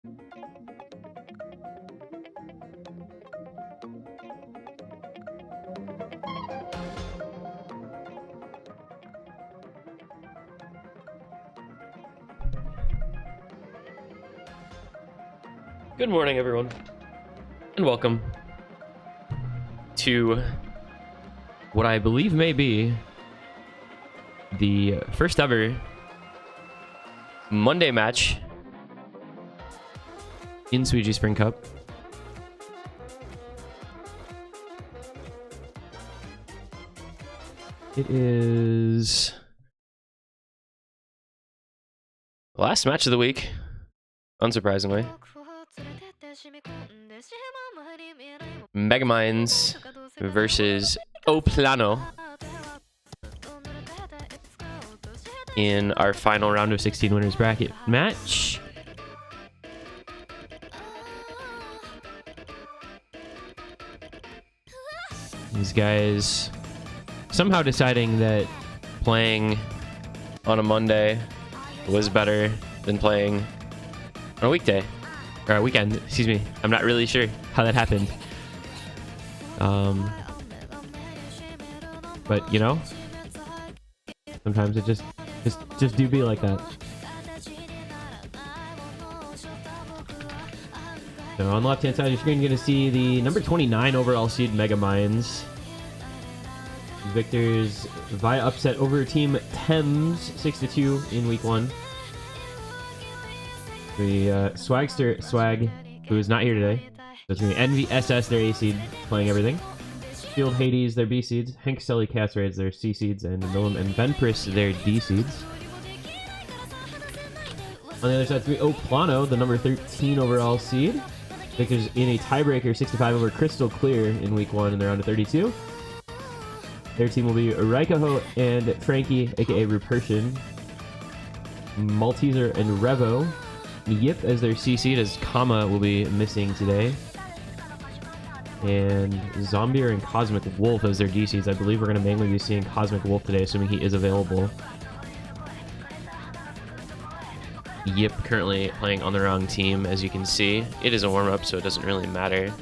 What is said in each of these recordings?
Good morning, everyone, and welcome to what I believe may be the first ever Monday match in Suiji Spring Cup. It is the last match of the week, unsurprisingly. Megaminds versus plano in our final round of 16 winners bracket match. These guys somehow deciding that playing on a Monday was better than playing on a weekday. Or a weekend, excuse me. I'm not really sure how that happened. But you know, sometimes it just do be like that. So on the left hand side of your screen, you're gonna see the number 29 overall seed Megaminds. Victors via upset over Team Thames 6-2 in week 1. The Swag, who is not here today. So it's going to be Envy SS, their A seed, playing everything. Field Hades, their B seeds. Hank Sully Cats Raids, their C seeds. And Millum and Venpris, their D seeds. On the other side, it's going to be plano, the number 13 overall seed. Victors in a tiebreaker 65 over Crystal Clear in week 1 in the round of 32. Their team will be Raikaho and Frankie, aka Rupertian. Malteser and Revo. Yip as their C seed, as Kama will be missing today. And Zombier and Cosmic Wolf as their D seeds. I believe we're going to mainly be seeing Cosmic Wolf today, assuming he is available. Yip currently playing on the wrong team, as you can see. It is a warm-up, so it doesn't really matter.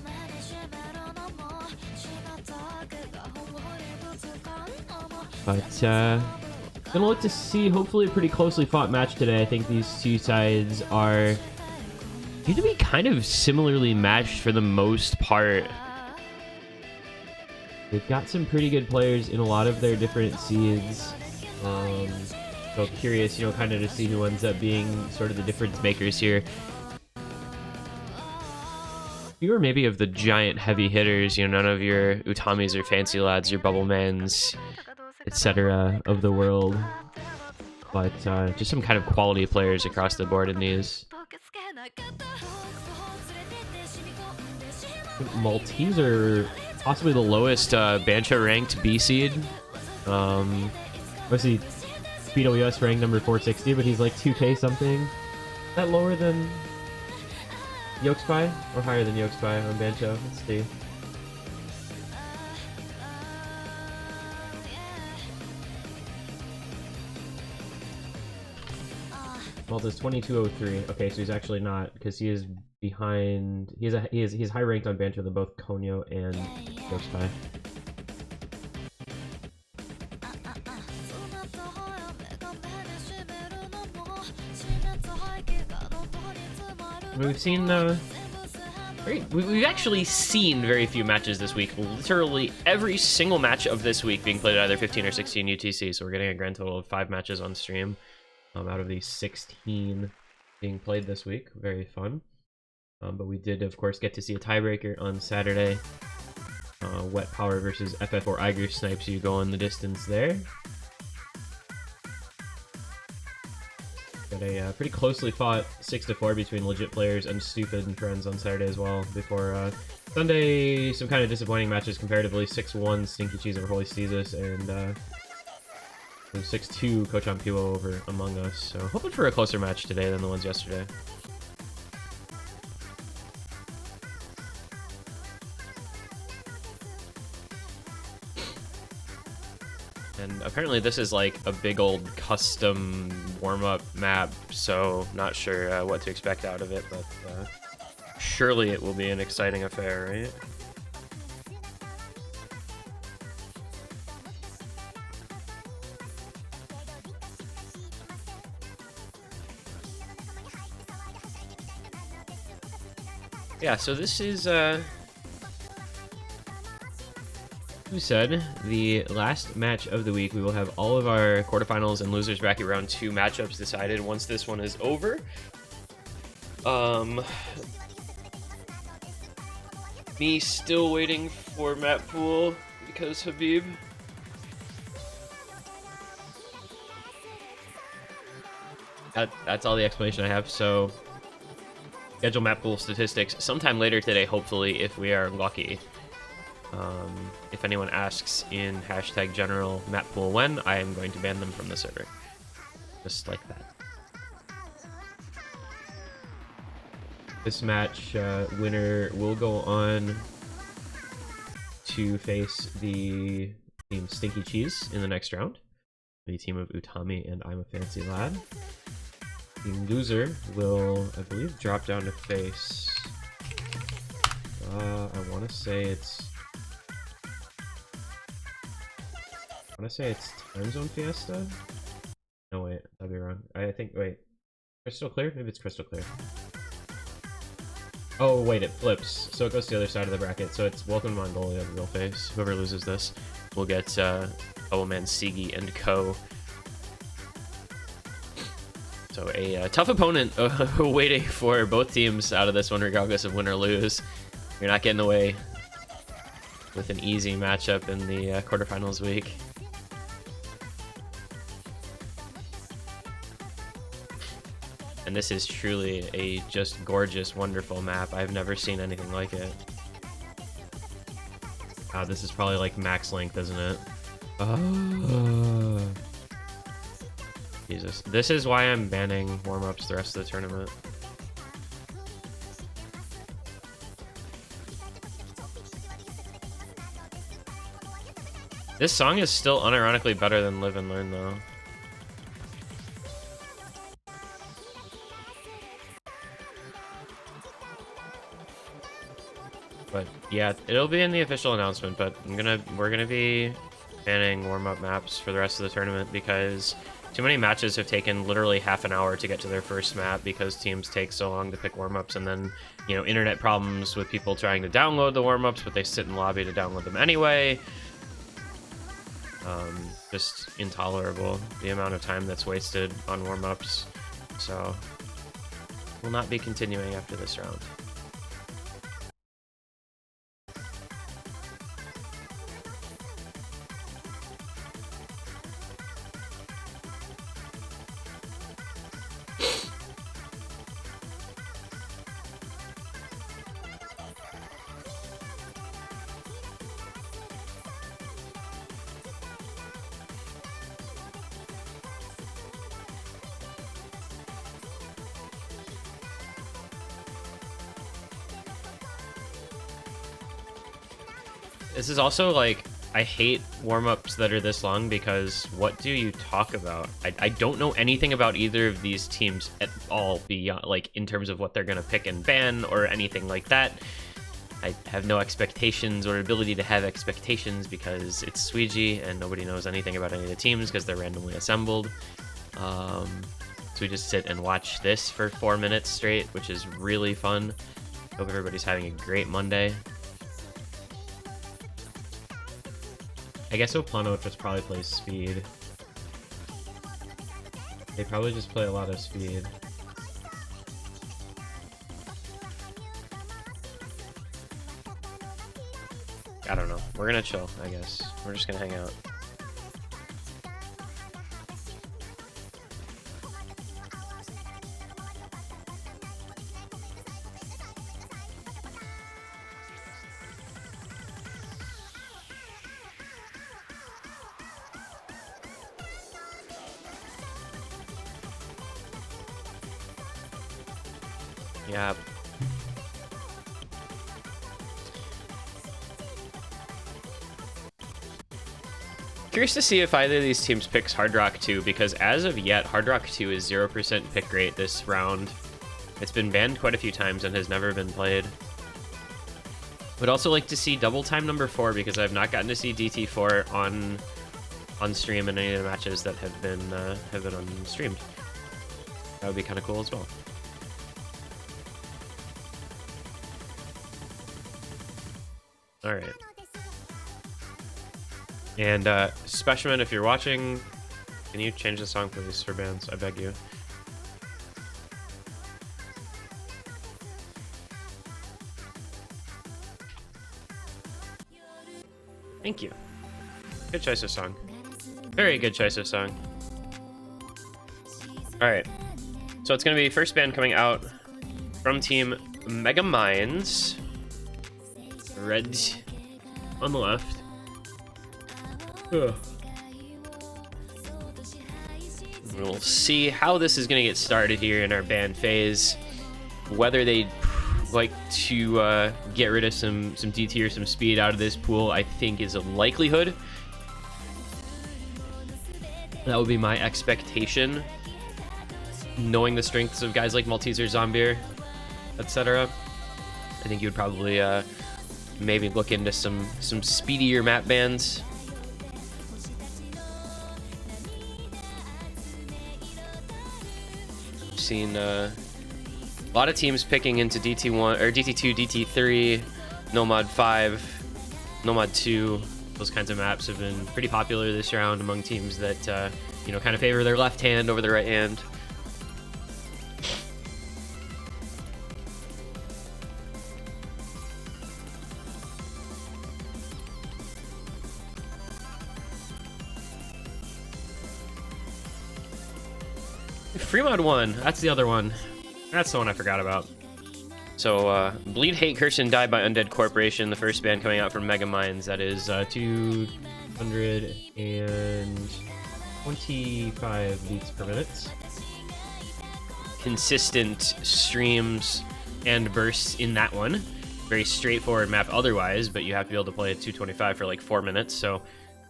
But, gonna look to see hopefully a pretty closely fought match today. I think these two sides are going to be kind of similarly matched for the most part. They've got some pretty good players in a lot of their different seeds. So curious, you know, kind of to see who ends up being sort of the difference makers here. Fewer maybe of the giant heavy hitters, you know, none of your Utamis or Fancy Lads, your Bubblemans, etc. of the world, but just some kind of quality players across the board in these. Malteser, possibly the lowest Bancha ranked B seed. Obviously, Speedo US ranked number 460, but he's like 2k something. Is that lower than Yokespy or higher than Yokespy on Bancho? Let's see. Malta's 2203. Okay, so he's actually not, because he is behind. He's high ranked on Banter than both Konyo and Yokespy. We've seen we've actually seen very few matches this week. Literally every single match of this week being played at either 15 or 16 UTC. So we're getting a grand total of 5 matches on stream. Out of the 16 being played this week. Very fun. But we did, of course, get to see a tiebreaker on Saturday. Wet Power versus FF4 Eiger snipes you going the distance there. Got a pretty closely fought 6-4 between legit players and stupid and friends on Saturday as well. Before Sunday, some kind of disappointing matches comparatively. 6-1 Stinky Cheese over Holy Steezus and 6-2 Kochan Piwo over Among Us, so hoping for a closer match today than the ones yesterday. And apparently this is like a big old custom warm-up map, so not sure what to expect out of it, but surely it will be an exciting affair, right? Yeah, so this is, who said, the last match of the week. We will have all of our quarterfinals and losers bracket round 2 matchups decided once this one is over. Me still waiting for map pool because Habib. That's all the explanation I have, so schedule map pool statistics sometime later today, hopefully, if we are lucky. If anyone asks in hashtag general map pool when, I am going to ban them from the server. Just like that. This match, winner will go on to face the team Stinky Cheese in the next round. The team of Utami and I'm a Fancy Lad. The loser will, I believe, drop down to face... I want to say it's Time Zone Fiesta? No, wait, that'd be wrong. I think, wait. Crystal Clear? Maybe it's Crystal Clear. Oh, wait, it flips. So it goes to the other side of the bracket. So it's Welcome to Mongolia, the real face. Whoever loses this will get Bubbleman, Sigi, and Co. So a tough opponent waiting for both teams out of this one, regardless of win or lose. You're not getting away with an easy matchup in the quarterfinals week. And this is truly a just gorgeous, wonderful map. I've never seen anything like it. Wow, this is probably like max length, isn't it? Oh. Jesus. This is why I'm banning warm-ups the rest of the tournament. This song is still unironically better than Live and Learn, though. But yeah, it'll be in the official announcement, but we're gonna be banning warm-up maps for the rest of the tournament because too many matches have taken literally half an hour to get to their first map because teams take so long to pick warm-ups, and then, you know, internet problems with people trying to download the warm-ups, but they sit in lobby to download them anyway. Just intolerable, the amount of time that's wasted on warm-ups. So, we'll not be continuing after this round. This is also, like, I hate warm-ups that are this long because what do you talk about? I don't know anything about either of these teams at all, beyond, like, in terms of what they're gonna pick and ban or anything like that. I have no expectations or ability to have expectations because it's Suiji and nobody knows anything about any of the teams because they're randomly assembled. So we just sit and watch this for 4 minutes straight, which is really fun. Hope everybody's having a great Monday. I guess plano just probably plays speed. They probably just play a lot of speed. I don't know. We're gonna chill, I guess. We're just gonna hang out. Yeah. Curious to see if either of these teams picks Hard Rock 2, because as of yet, Hard Rock 2 is 0% pick rate this round. It's been banned quite a few times and has never been played. Would also like to see Double Time number 4, because I've not gotten to see DT4 on stream in any of the matches that have been on streamed. That would be kind of cool as well. All right. And Specimen, if you're watching, can you change the song please for bands? I beg you. Thank you. Good choice of song. Very good choice of song. Alright. So it's going to be first band coming out from Team Mega Minds. Red on the left. Ugh. We'll see how this is going to get started here in our band phase. Whether they like to get rid of some DT or some speed out of this pool, I think is a likelihood. That would be my expectation. Knowing the strengths of guys like Malteser, Zombier, etc. I think you would probably maybe look into some speedier map bans. I've seen a lot of teams picking into DT1 or DT2, DT3, Nomad 5, Nomad 2. Those kinds of maps have been pretty popular this round among teams that you know, kind of favor their left hand over the right hand. Free Mod 1, that's the other one. That's the one I forgot about. So, Bleed, Hate, Curse, and Die by Undead Corporation, the first band coming out from Mega Minds. That is 225 beats per minute. Consistent streams and bursts in that one. Very straightforward map otherwise, but you have to be able to play at 225 for like 4 minutes, so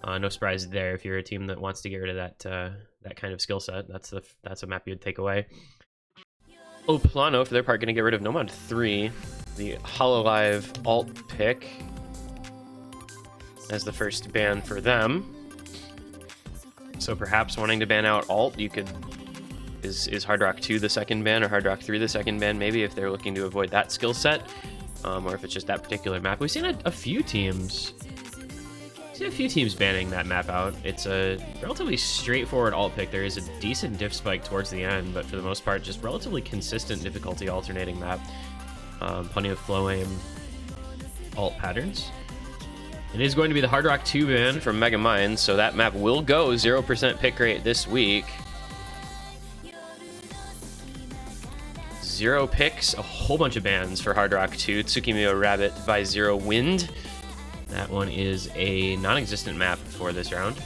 no surprise there if you're a team that wants to get rid of that kind of skill set. That's a map you'd take away. Plano, for their part, going to get rid of Nomad 3, the Hololive alt pick, as the first ban for them. So perhaps wanting to ban out alt, you could... Is Hard Rock 2 the second ban, or Hard Rock 3 the second ban, maybe, if they're looking to avoid that skill set, or if it's just that particular map. We've seen a few teams... a few teams banning that map out. It's a relatively straightforward alt pick. There is a decent diff spike towards the end, but for the most part, just relatively consistent difficulty alternating map. Plenty of flow aim alt patterns. It is going to be the Hard Rock 2 ban from Mega Minds, so that map will go 0% pick rate this week. 0 picks, a whole bunch of bans for Hard Rock 2. Tsukimiya Rabbit by Zero Wind. That one is a non-existent map for this round.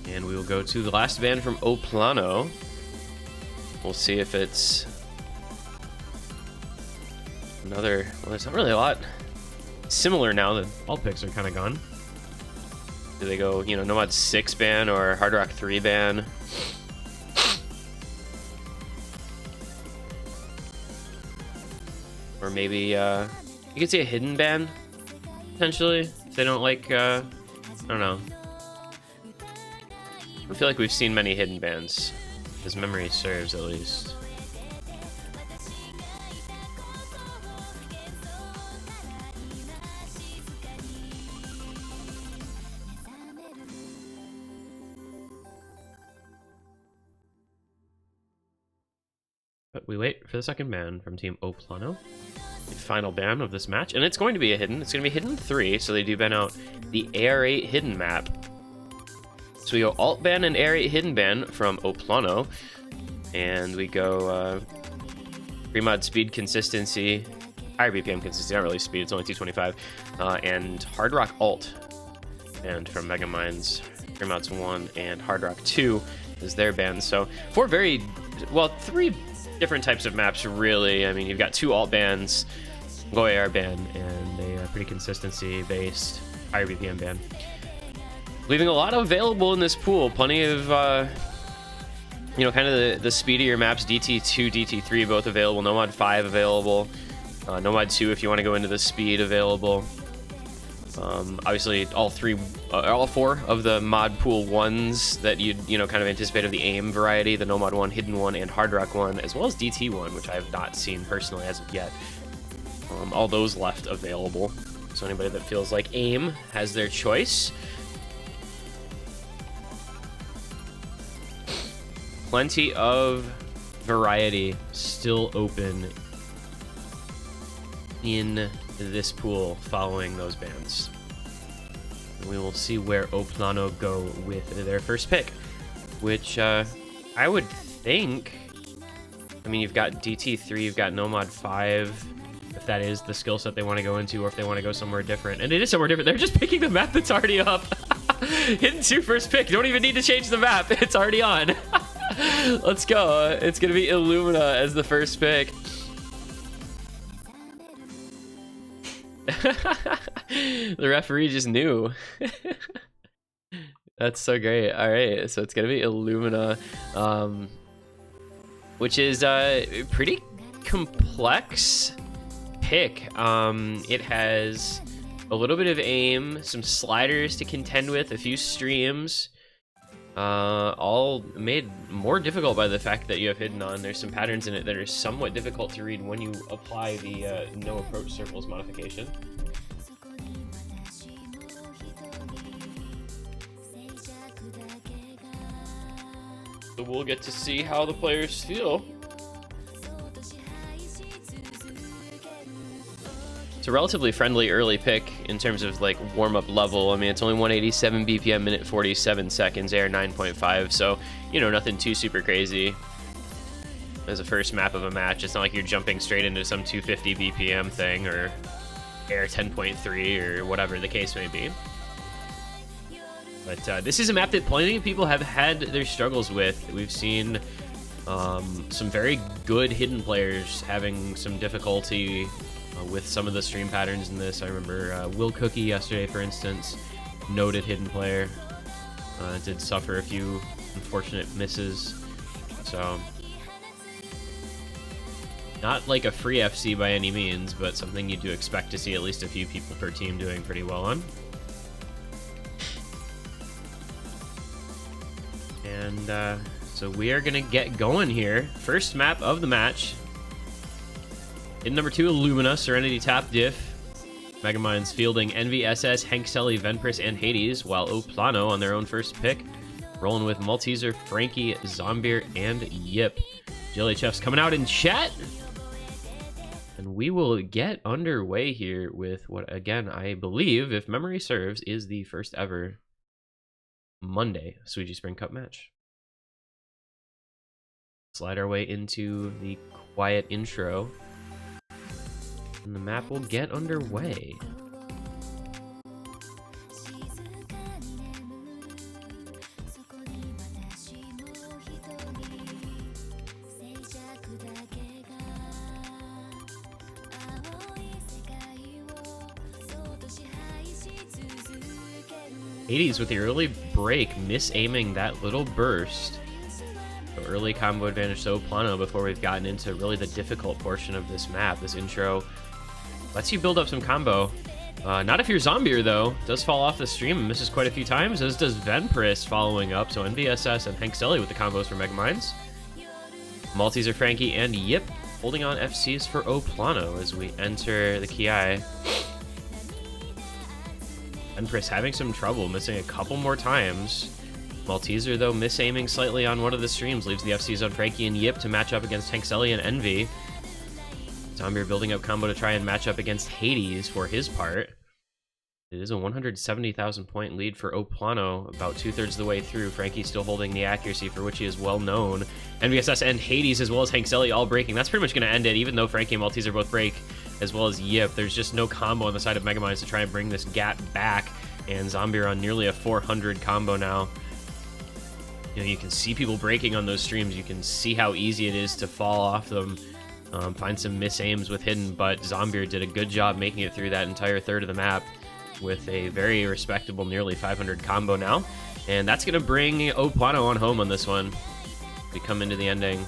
And we will go to the last ban from Plano. We'll see if it's another... Well, there's not really a lot similar now that all picks are kind of gone. Do they go, you know, Nomad 6 ban or Hard Rock 3 ban? Or maybe you could see a hidden ban, potentially, if they don't like, I don't know. I don't feel like we've seen many hidden bans, as memory serves at least. But we wait for the second ban from Team Plano. The final ban of this match, and it's going to be a hidden. It's going to be hidden 3, so they do ban out the AR8 hidden map. So we go alt ban and AR8 hidden ban from Plano, and we go pre-mod speed consistency, higher BPM consistency, not really speed, it's only 225, and Hard Rock alt, and from Mega Minds, pre-mods 1 and Hard Rock 2 is their ban. So 4 very, well, 3 different types of maps, really. I mean, you've got 2 alt bans, low AR ban, and a pretty consistency-based higher BPM ban. Leaving a lot available in this pool. Plenty of, you know, kind of the speedier maps, DT2, DT3, both available. Nomad 5 available. Nomad 2, if you want to go into the speed, available. Obviously, all 4 of the mod pool 1s that you'd, you know, kind of anticipate of the AIM variety, the Nomad 1, Hidden 1, and Hard Rock 1, as well as DT 1, which I have not seen personally as of yet. All those left available. So anybody that feels like AIM has their choice. Plenty of variety still open in this pool following those bans. We will see where Plano go with their first pick, which I would think, I mean, you've got DT3, you've got Nomad 5, if that is the skill set they want to go into, or if they want to go somewhere different. And it is somewhere different. They're just picking the map that's already up. Hidden 2 first pick. You don't even need to change the map. It's already on. Let's go. It's going to be Illumina as the first pick. The referee just knew. That's so great. All right, so it's going to be Illumina, which is a pretty complex pick. It has a little bit of aim, some sliders to contend with, a few streams, all made more difficult by the fact that you have hidden on. There's some patterns in it that are somewhat difficult to read when you apply the no approach circles modification. So we'll get to see how the players feel. It's a relatively friendly early pick in terms of like warm-up level. I mean, it's only 187 BPM, minute 47 seconds, air 9.5, so, you know, nothing too super crazy as a first map of a match. It's not like you're jumping straight into some 250 BPM thing or air 10.3 or whatever the case may be. But this is a map that plenty of people have had their struggles with. We've seen some very good hidden players having some difficulty with some of the stream patterns in this. I remember Will Cookie yesterday, for instance, noted hidden player, did suffer a few unfortunate misses. So not like a free FC by any means, but something you do expect to see at least a few people per team doing pretty well on. And so we are gonna get going here. First map of the match. In number 2, Illumina, Serenity Tap Diff. Megamind's fielding Envy, SS, Hank Selly, Venpris, and Hades, while Plano on their own first pick, rolling with Malteser, Frankie, Zombier, and Yip. GLHF's coming out in chat. And we will get underway here with what, again, I believe, if memory serves, is the first ever Monday Suiji Spring Cup match. Slide our way into the quiet intro, and the map will get underway. Hades with the early break, misaiming that little burst. So early combo advantage to Plano before we've gotten into really the difficult portion of this map. This intro lets you build up some combo. Not if you're Zombier, though. Does fall off the stream and misses quite a few times, as does Venpris following up. So NVSS and Hank Selly with the combos for Megaminds. Malteser, Frankie, and Yip holding on FCs for Plano as we enter the Ki. Venpris having some trouble, missing a couple more times. Malteser, though, misaiming slightly on one of the streams, leaves the FCs on Frankie and Yip to match up against Hank Selly and Envy. Zombier building up combo to try and match up against Hades for his part. It is a 170,000 point lead for Plano, about 2/3 of the way through. Frankie still holding the accuracy for which he is well known. NVSS and Hades, as well as Hank Selly, all breaking. That's pretty much going to end it, even though Frankie and Malteser both break, as well as Yip. There's just no combo on the side of Megaminds to try and bring this gap back, and Zombier on nearly a 400 combo now. You know, you can see people breaking on those streams. You can see how easy it is to fall off them, find some misaims with hidden, but Zombier did a good job making it through that entire third of the map with a very respectable nearly 500 combo now. And that's going to bring Plano on home on this one. We come into the ending.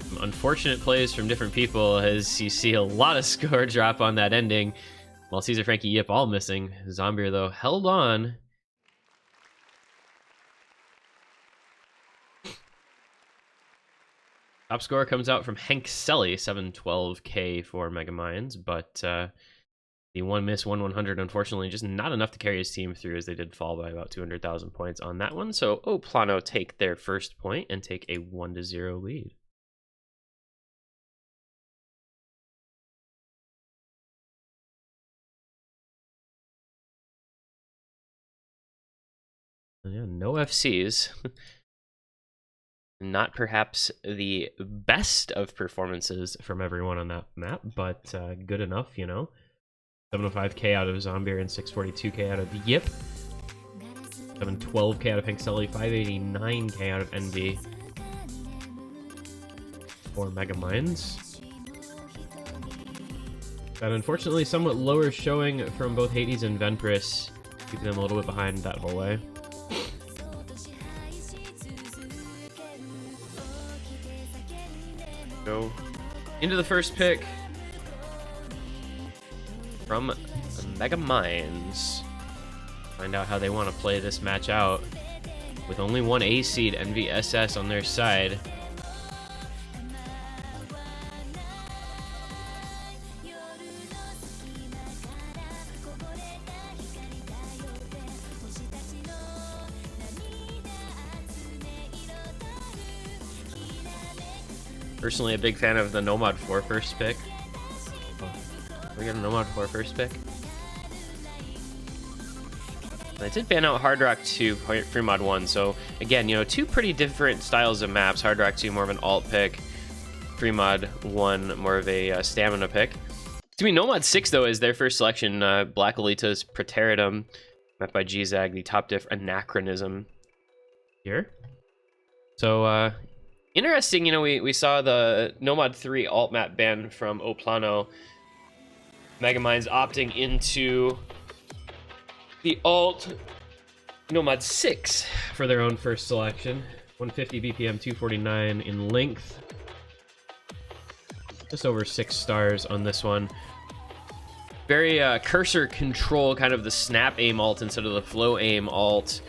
Some unfortunate plays from different people as you see a lot of score drop on that ending. While Caesar, Frankie, Yip all missing. Zombier, though, held on. Top score comes out from Hank Selly, 712k for Megaminds, but the one miss, 1/100, unfortunately, just not enough to carry his team through, as they did fall by about 200,000 points on that one. So Plano take their first point and take a 1-0 lead. Yeah, no FCs. Not perhaps the best of performances from everyone on that map, but good enough, you know. 705k out of Zombier and 642k out of Yip. 712k out of Pinkselly, 589k out of NB. For Megaminds. That unfortunately somewhat lower showing from both Hades and Venpris, keeping them a little bit behind that whole way. Go into the first pick from Megaminds. Find out how they want to play this match out. With only one A seed, NVSS on their side. Personally, a big fan of the Nomad 4 first pick. Oh, we got a Nomad 4 first pick. I did ban out Hard Rock 2, Free Mod 1, so again, you know, two pretty different styles of maps. Hard Rock 2 more of an alt pick, Free Mod 1 more of a stamina pick. To me, Nomad 6 though is their first selection. Black Elita's Praetorium, map by Gzag, the top diff Anachronism here. So interesting, you know, we saw the Nomad 3 alt map ban from Plano. Megaminds opting into the alt Nomad 6 for their own first selection. 150 BPM, 249 in length. Just over 6 stars on this one. Very cursor control, kind of the snap aim alt instead of the flow aim alt.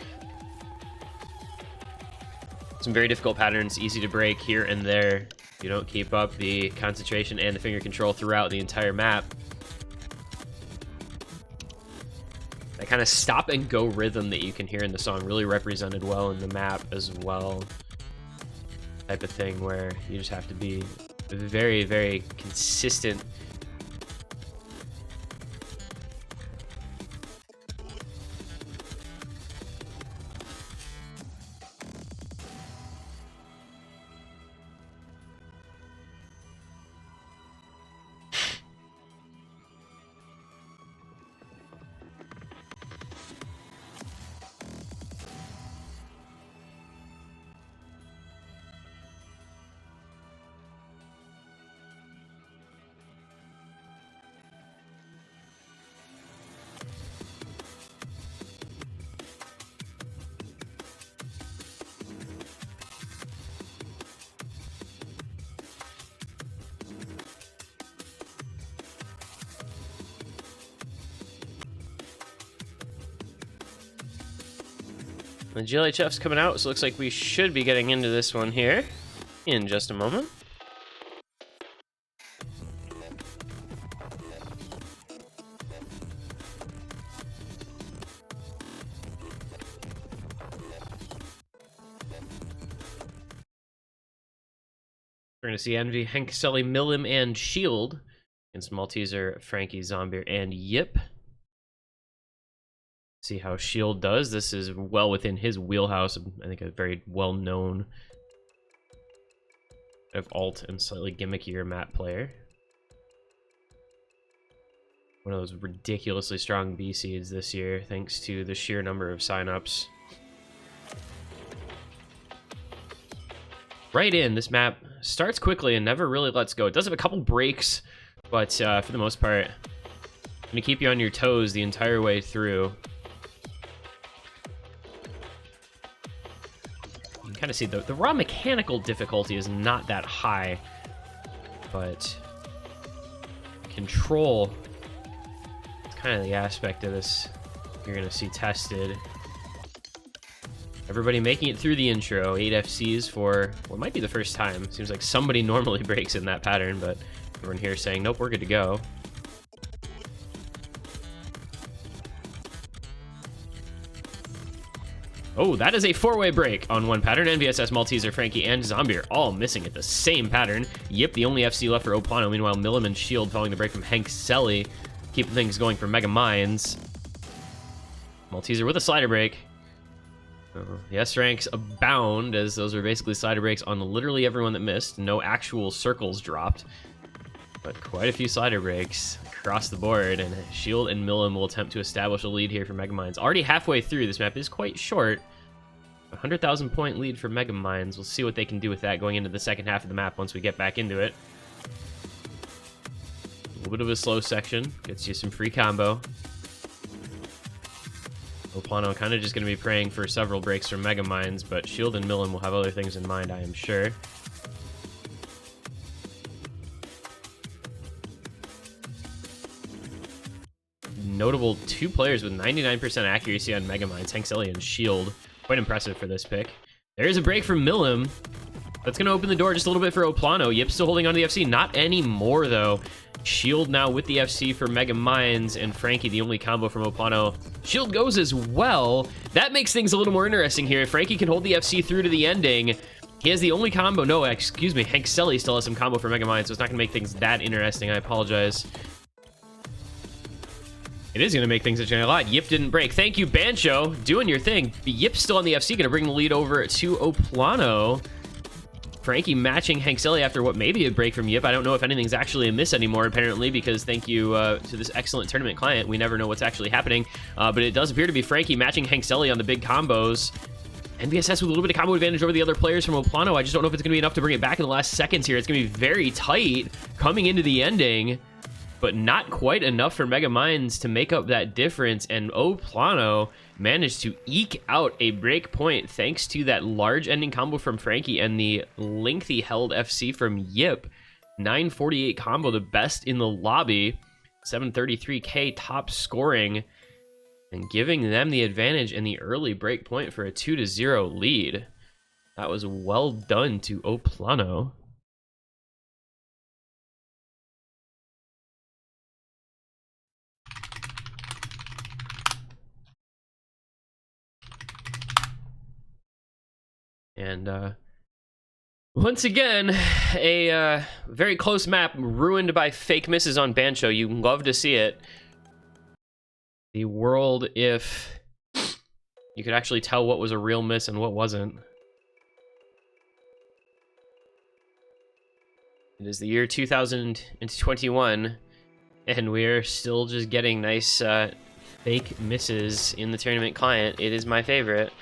Some very difficult patterns, easy to break here and there. You don't keep up the concentration and the finger control throughout the entire map. That kind of stop and go rhythm that you can hear in the song really represented well in the map as well. Type of thing where you just have to be very, very consistent. The GLHF's coming out, so it looks like we should be getting into this one here in just a moment. We're going to see Envy, Hank, Sully, Millim, and Shield against Malteser, Frankie, Zombier, and Yip. See how Shield does. This is well within his wheelhouse. I think a very well-known of alt and slightly gimmickier map player. One of those ridiculously strong B seeds this year, thanks to the sheer number of signups. right in. This map starts quickly and never really lets go. It does have a couple breaks, but for the most part, gonna keep you on your toes the entire way through. You can kind of see the raw mechanical difficulty is not that high, but control is kind of the aspect of this you're gonna see tested. Everybody making it through the intro. 8 FCs for what might be the first time. Seems like somebody normally breaks in that pattern, but everyone here saying, nope, we're good to go. Oh, that is a 4-way break on one pattern. NVSS, Malteser, Frankie, and Zombie are all missing at the same pattern. Yep, the only FC left for Plano. Meanwhile, Millim and Shield following the break from Hank Selly. Keep things going for Mega Minds. Malteser with a slider break. The S ranks abound, as those are basically slider breaks on literally everyone that missed. No actual circles dropped, but quite a few slider breaks across the board, and Shield and Millim will attempt to establish a lead here for Mega Minds. Already halfway through, this map is quite short. 100,000 point lead for Mega Minds. We'll see what they can do with that going into the second half of the map once we get back into it. A little bit of a slow section, gets you some free combo. Plano kind of just going to be praying for several breaks from Mega Minds, but Shield and Millim will have other things in mind, I am sure. Notable 2 players with 99% accuracy on Mega Minds, Hank Selly and Shield. Quite impressive for this pick. There's a break from Millim. That's going to open the door just a little bit for Plano. Yip still holding on to the FC. Not anymore, though. Shield now with the FC for Mega Minds, and Frankie the only combo from Plano. Shield goes as well. That makes things a little more interesting here. If Frankie can hold the FC through to the ending, he has the only combo. No, excuse me. Hank Selly still has some combo for Mega Minds, so it's not going to make things that interesting. I apologize. It is going to make things a lot. Yip didn't break. Thank you, Bancho. Doing your thing. Yip's still on the FC. Going to bring the lead over to Plano. Frankie matching Hank Selly after what may be a break from Yip. I don't know if anything's actually a miss anymore, apparently, because thank you to this excellent tournament client. We never know what's actually happening, but it does appear to be Frankie matching Hank Selly on the big combos. NVSS with a little bit of combo advantage over the other players from Plano. I just don't know if it's going to be enough to bring it back in the last seconds here. It's going to be very tight coming into the ending, but not quite enough for Mega Minds to make up that difference, and Plano managed to eke out a break point thanks to that large ending combo from Frankie and the lengthy held FC from Yip. 948 combo, the best in the lobby. 733k top scoring, and giving them the advantage in the early break point for a 2-0 lead. That was well done to Plano. And once again, a very close map ruined by fake misses on Bancho. You love to see it. The world if you could actually tell what was a real miss and what wasn't. It is the year 2021, and we're still just getting nice fake misses in the tournament client. It is my favorite.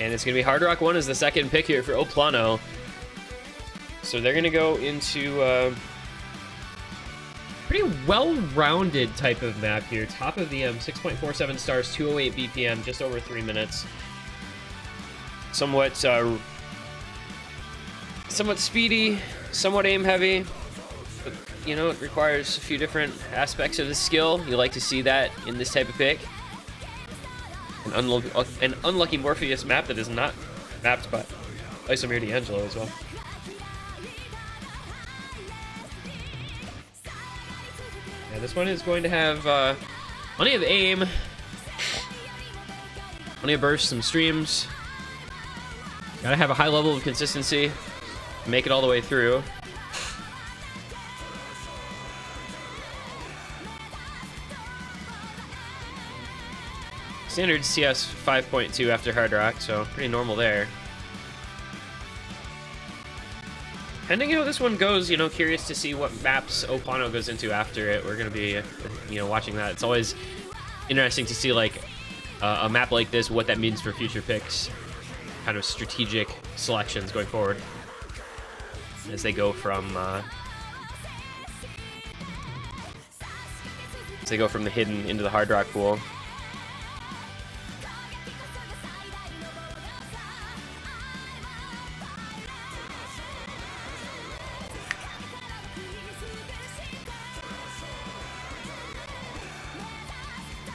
And it's going to be Hard Rock 1 as the second pick here for Plano. So they're going to go into pretty well-rounded type of map here. Top of the 6.47 stars, 208 BPM, just over 3 minutes. Somewhat speedy, somewhat aim-heavy. But, you know, it requires a few different aspects of the skill. You like to see that in this type of pick. An unlucky Morpheus map that is not mapped by Isomir D'Angelo as well. Yeah, this one is going to have plenty of aim, plenty of bursts, some streams. Gotta have a high level of consistency to make it all the way through. Standard CS 5.2 after Hard Rock, so pretty normal there. Depending on how this one goes, you know, curious to see what maps Plano goes into after it. We're going to be, you know, watching that. It's always interesting to see, like, a map like this, what that means for future picks. Kind of strategic selections going forward. As they go from, the hidden into the Hard Rock pool.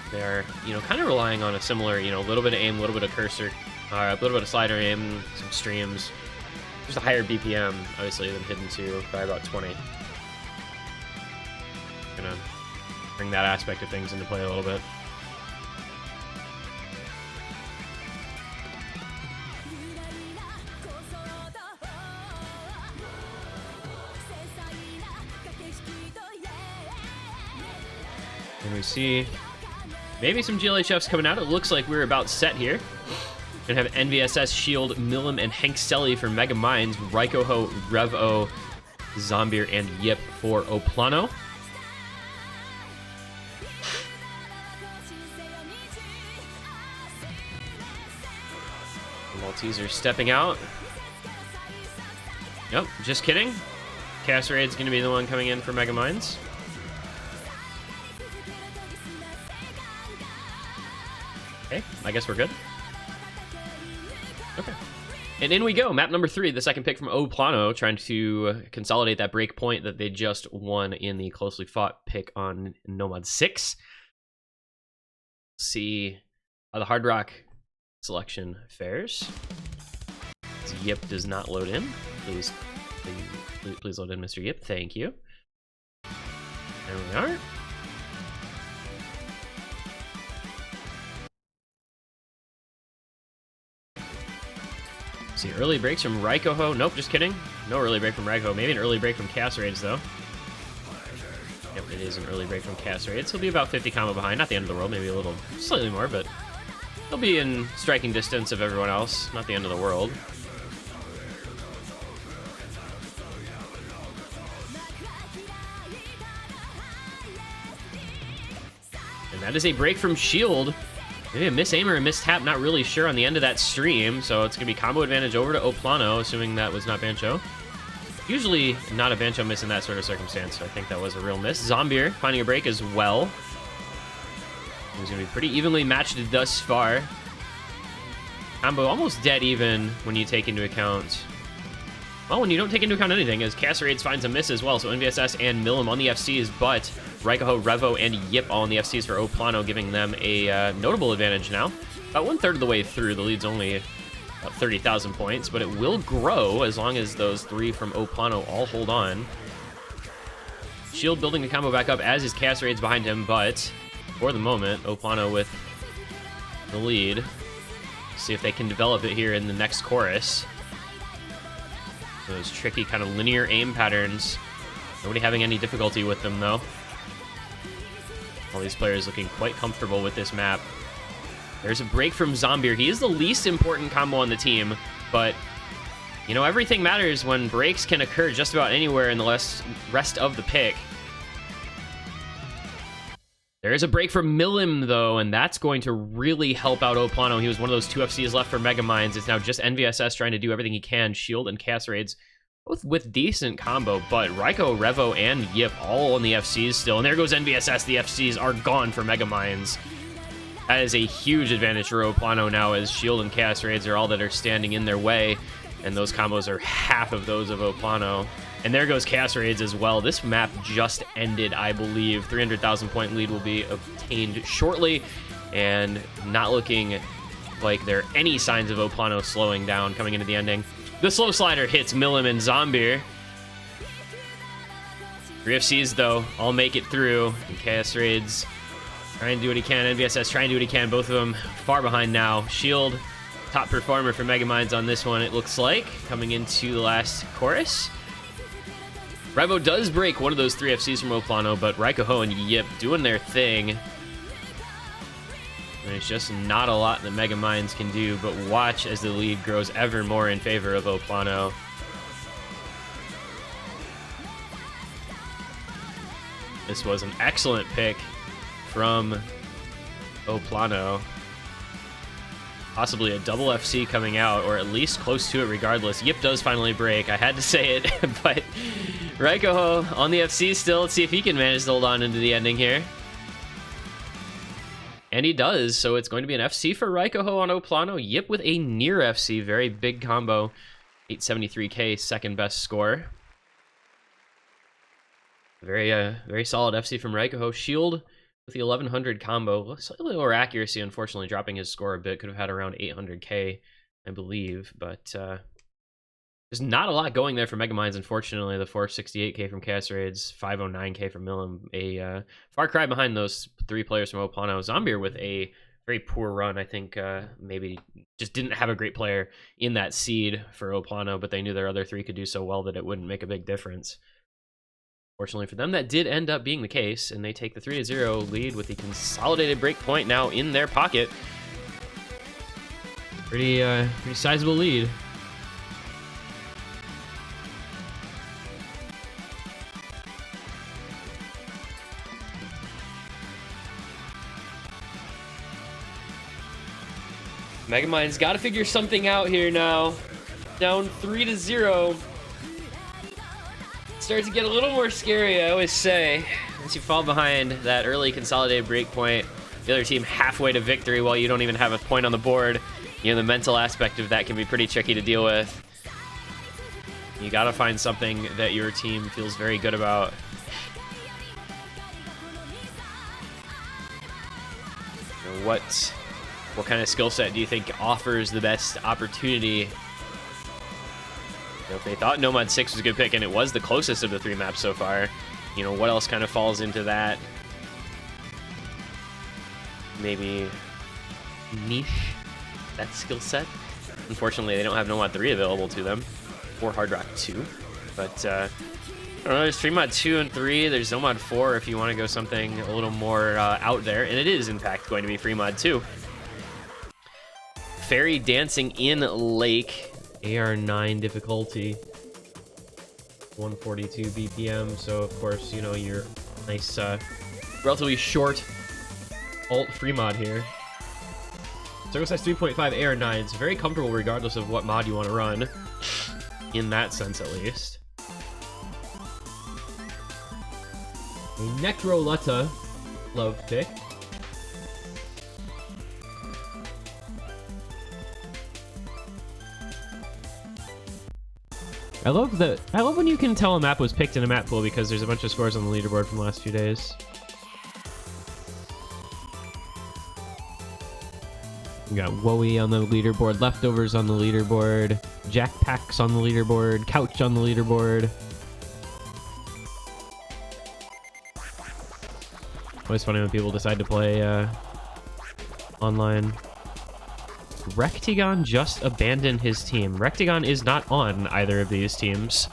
They're, you know, kind of relying on a similar, you know, a little bit of aim, a little bit of cursor, a little bit of slider aim, some streams. Just a higher BPM, obviously, than Hidden 2 by about 20. Gonna bring that aspect of things into play a little bit. And we see maybe some GLHFs coming out. It looks like we're about set here. Gonna have NVSS, Shield, Milim, and Hank Selly for Mega Minds, Raikoho, Revo, Zombier, and Yip for Plano. The Maltesers stepping out. Nope, just kidding. Chaos Raid's gonna be the one coming in for Mega Minds. Okay, I guess we're good. Okay. And in we go. Map number 3, the second pick from Plano, trying to consolidate that break point that they just won in the closely fought pick on Nomad 6. See how the Hard Rock selection fares. Yip does not load in. Please load in, Mr. Yip. Thank you. There we are. See, early breaks from Raikoho. Nope, just kidding. No early break from Raikoho. Maybe an early break from Chaos Raids, though. Yep, it is an early break from Chaos Raids. He'll be about 50 combo behind. Not the end of the world. Maybe a little, slightly more, but he'll be in striking distance of everyone else. Not the end of the world. And that is a break from Shield. Maybe a miss aim or a missed tap, not really sure on the end of that stream. So it's going to be combo advantage over to Plano, assuming that was not Bancho. Usually not a Bancho miss in that sort of circumstance, so I think that was a real miss. Zombier finding a break as well. He's going to be pretty evenly matched thus far. Combo almost dead even when you take into account... Well, when you don't take into account anything, as Chaos Raids finds a miss as well. So NVSS and Milim on the FCs, but Raikoho, Revo, and Yip all on the FCs for Plano, giving them a notable advantage now. About 1/3 of the way through. The lead's only about 30,000 points, but it will grow as long as those 3 from Plano all hold on. Shield building the combo back up, as is Chaos Raids behind him, but for the moment, Plano with the lead. See if they can develop it here in the next chorus. Those tricky kind of linear aim patterns. Nobody having any difficulty with them, though. All these players looking quite comfortable with this map. There's a break from Zombier. He is the least important combo on the team, but, you know, everything matters when breaks can occur just about anywhere in the rest of the pick. There is a break from Milim, though, and that's going to really help out Plano. He was one of those 2 FCs left for Mega Minds. It's now just NVSS trying to do everything he can. Shield and Chaos Raids, both with decent combo, but Raiko, Revo, and Yip all on the FCs still. And there goes NVSS. The FCs are gone for Mega Minds. That is a huge advantage for Plano now, as Shield and Chaos Raids are all that are standing in their way, and those combos are half of those of Plano. And there goes Chaos Raids as well. This map just ended, I believe. 300,000 point lead will be obtained shortly, and not looking like there are any signs of Plano slowing down coming into the ending. The slow slider hits Milim and Zombier. 3 FCs, though, all make it through. And Chaos Raids trying to do what he can. NVSS trying to do what he can. Both of them far behind now. Shield, top performer for Mega Minds on this one, it looks like, coming into the last chorus. Revo does break one of those 3 FCs from Plano, but Raikoho and Yip doing their thing. There's just not a lot that Mega Minds can do, but watch as the lead grows ever more in favor of O Plano. This was an excellent pick from O Plano. Possibly a double FC coming out, or at least close to it regardless. Yip does finally break. I had to say it, but Raikoho on the FC still. Let's see if he can manage to hold on into the ending here. And he does, so it's going to be an FC for Raikoho on O Plano. Yip with a near FC, very big combo. 873k, second best score. Very solid FC from Raikoho. Shield with the 1100 combo. Slightly lower accuracy, unfortunately, dropping his score a bit. Could have had around 800k, I believe, but there's not a lot going there for Mega Minds, unfortunately. The 468k from Chaos Raids, 509k from Milim. A far cry behind those three players from O Plano. Zombier with a very poor run. I think maybe just didn't have a great player in that seed for O Plano, but they knew their other three could do so well that it wouldn't make a big difference. Fortunately for them, that did end up being the case, and they take the 3-0 lead with the consolidated break point now in their pocket. Pretty sizable lead. Megamind's got to figure something out here now. Down 3-0. Starts to get a little more scary, I always say. Once you fall behind that early consolidated break point, the other team halfway to victory while you don't even have a point on the board, you know, the mental aspect of that can be pretty tricky to deal with. You gotta find something that your team feels very good about. You know, what kind of skill set do you think offers the best opportunity? You know, if they thought Nomad 6 was a good pick, and it was the closest of the three maps so far, you know, what else kind of falls into that? Maybe niche, that skill set. Unfortunately, they don't have Nomad 3 available to them, or Hard Rock 2. But, I don't know, there's Fremod 2 and 3, there's Nomad 4 if you want to go something a little more out there, and it is, in fact, going to be Fremod 2. Fairy Dancing in Lake. AR9 difficulty, 142 BPM, so of course, you know, your nice, relatively short alt free mod here. Circle size 3.5 AR9, it's very comfortable regardless of what mod you want to run, in that sense at least. A Necroletta love pick. I love when you can tell a map was picked in a map pool because there's a bunch of scores on the leaderboard from the last few days. We got Woey on the leaderboard, Leftovers on the leaderboard, Jackpacks on the leaderboard, Couch on the leaderboard. Always funny when people decide to play online. Rectagon just abandoned his team. Rectagon is not on either of these teams.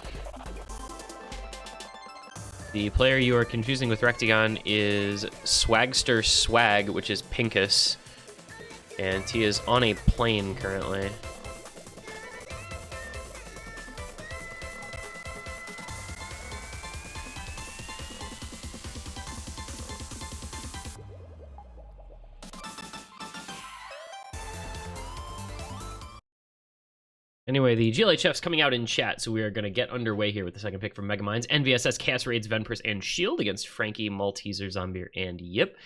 The player you are confusing with Rectagon is Swagster Swag, which is Pinkus, and he is on a plane currently. Anyway, the GLHF's coming out in chat, so we are going to get underway here with the second pick from Mega Minds. NVSS, Chaos Raids, Venpris, and Shield against Frankie, Malteser, Zombier, and Yip.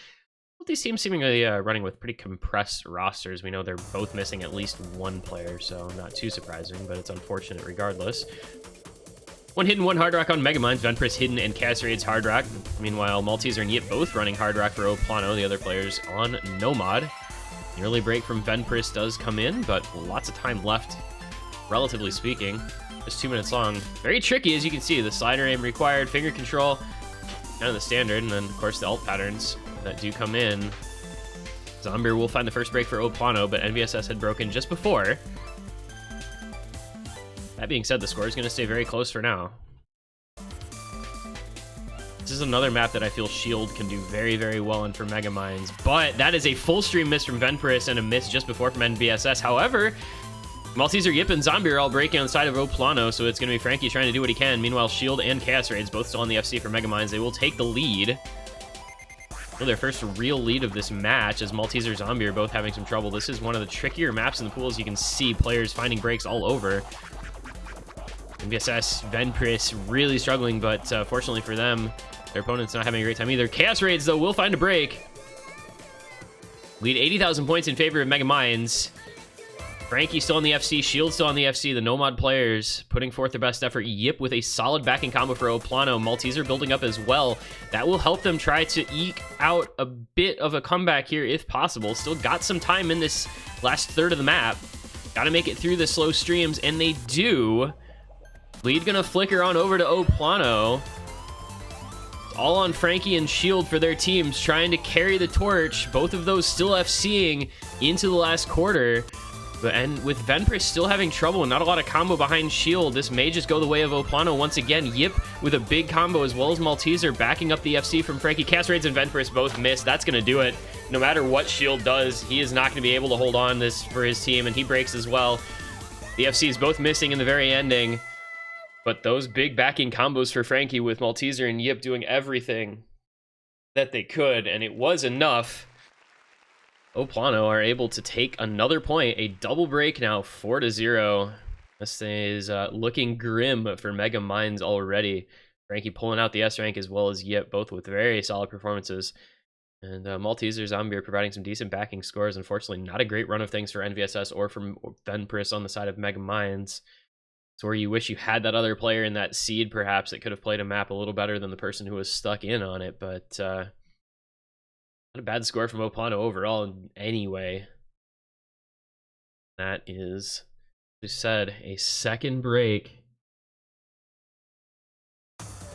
Both these teams seemingly running with pretty compressed rosters. We know they're both missing at least one player, so not too surprising, but it's unfortunate regardless. One hidden, one hard rock on Mega Minds, Venpris hidden, and Chaos Raids hard rock. Meanwhile, Malteser and Yip both running hard rock for O Plano, the other players on Nomad. The early break from Venpris does come in, but lots of time left. Relatively speaking, just 2 minutes long. Very tricky, as you can see. The slider aim required, finger control, kind of the standard, and then, of course, the alt patterns that do come in. Zombier will find the first break for O Plano, but NVSS had broken just before. That being said, the score is going to stay very close for now. This is another map that I feel Shield can do very, very well in for Megaminds, but that is a full stream miss from Venpris and a miss just before from NVSS. However, Malteser, Yip, and Zombie are all breaking on the side of O Plano, so it's going to be Frankie trying to do what he can. Meanwhile, Shield and Chaos Raids both still on the FC for Megaminds. They will take the lead. Well, their first real lead of this match, as Malteser, Zombie are both having some trouble. This is one of the trickier maps in the pool, as you can see players finding breaks all over. NVSS, Venpris really struggling, but fortunately for them, their opponent's not having a great time either. Chaos Raids, though, will find a break. Lead 80,000 points in favor of Megaminds. Frankie still on the FC, Shield still on the FC, the Nomad players putting forth their best effort. Yip with a solid backing combo for O Plano. Malteser building up as well. That will help them try to eke out a bit of a comeback here if possible. Still got some time in this last third of the map. Got to make it through the slow streams, and they do. Lead gonna flicker on over to O Plano. All on Frankie and Shield for their teams, trying to carry the torch. Both of those still FCing into the last quarter. And with Venpris still having trouble and not a lot of combo behind Shield, this may just go the way of O Plano once again. Yip with a big combo, as well as Malteser backing up the FC from Frankie. Chaos Raids and Venpris both miss. That's going to do it. No matter what Shield does, he is not going to be able to hold on this for his team, and he breaks as well. The FC is both missing in the very ending. But those big backing combos for Frankie, with Malteser and Yip doing everything that they could, and it was enough. O Plano are able to take another point, a double break now, 4-0. This is looking grim for Megaminds already. Frankie pulling out the S rank, as well as Yip, both with very solid performances. And Malteser, Zombie are providing some decent backing scores. Unfortunately, not a great run of things for NVSS or from Venpris on the side of Megaminds. It's where you wish you had that other player in that seed, perhaps, that could have played a map a little better than the person who was stuck in on it, but not a bad score from O Plano overall anyway. That is, as I said, a second break.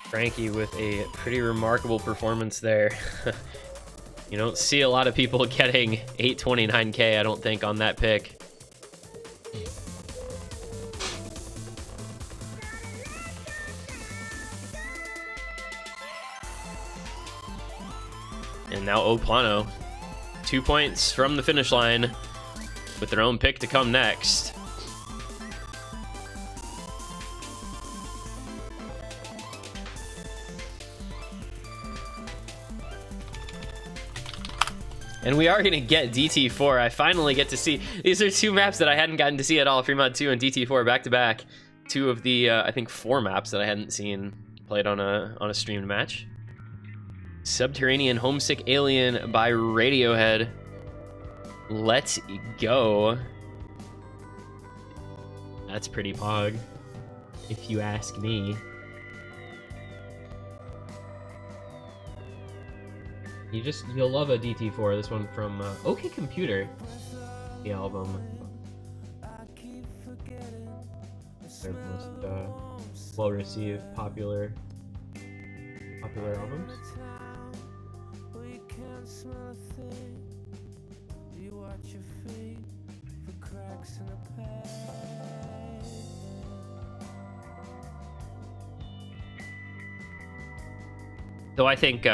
Frankie with a pretty remarkable performance there. You don't see a lot of people getting 829k, I don't think, on that pick. And now O Plano, 2 points from the finish line with their own pick to come next. And we are going to get DT4. I finally get to see. These are two maps that I hadn't gotten to see at all. Fremont 2 and DT4 back to back. Two of the, I think, 4 maps that I hadn't seen played on a streamed match. Subterranean Homesick Alien by Radiohead. Let's go. That's pretty pog, if you ask me. You'll love a DT4. This one from OK Computer, the album. Their most well-received, popular albums. So I think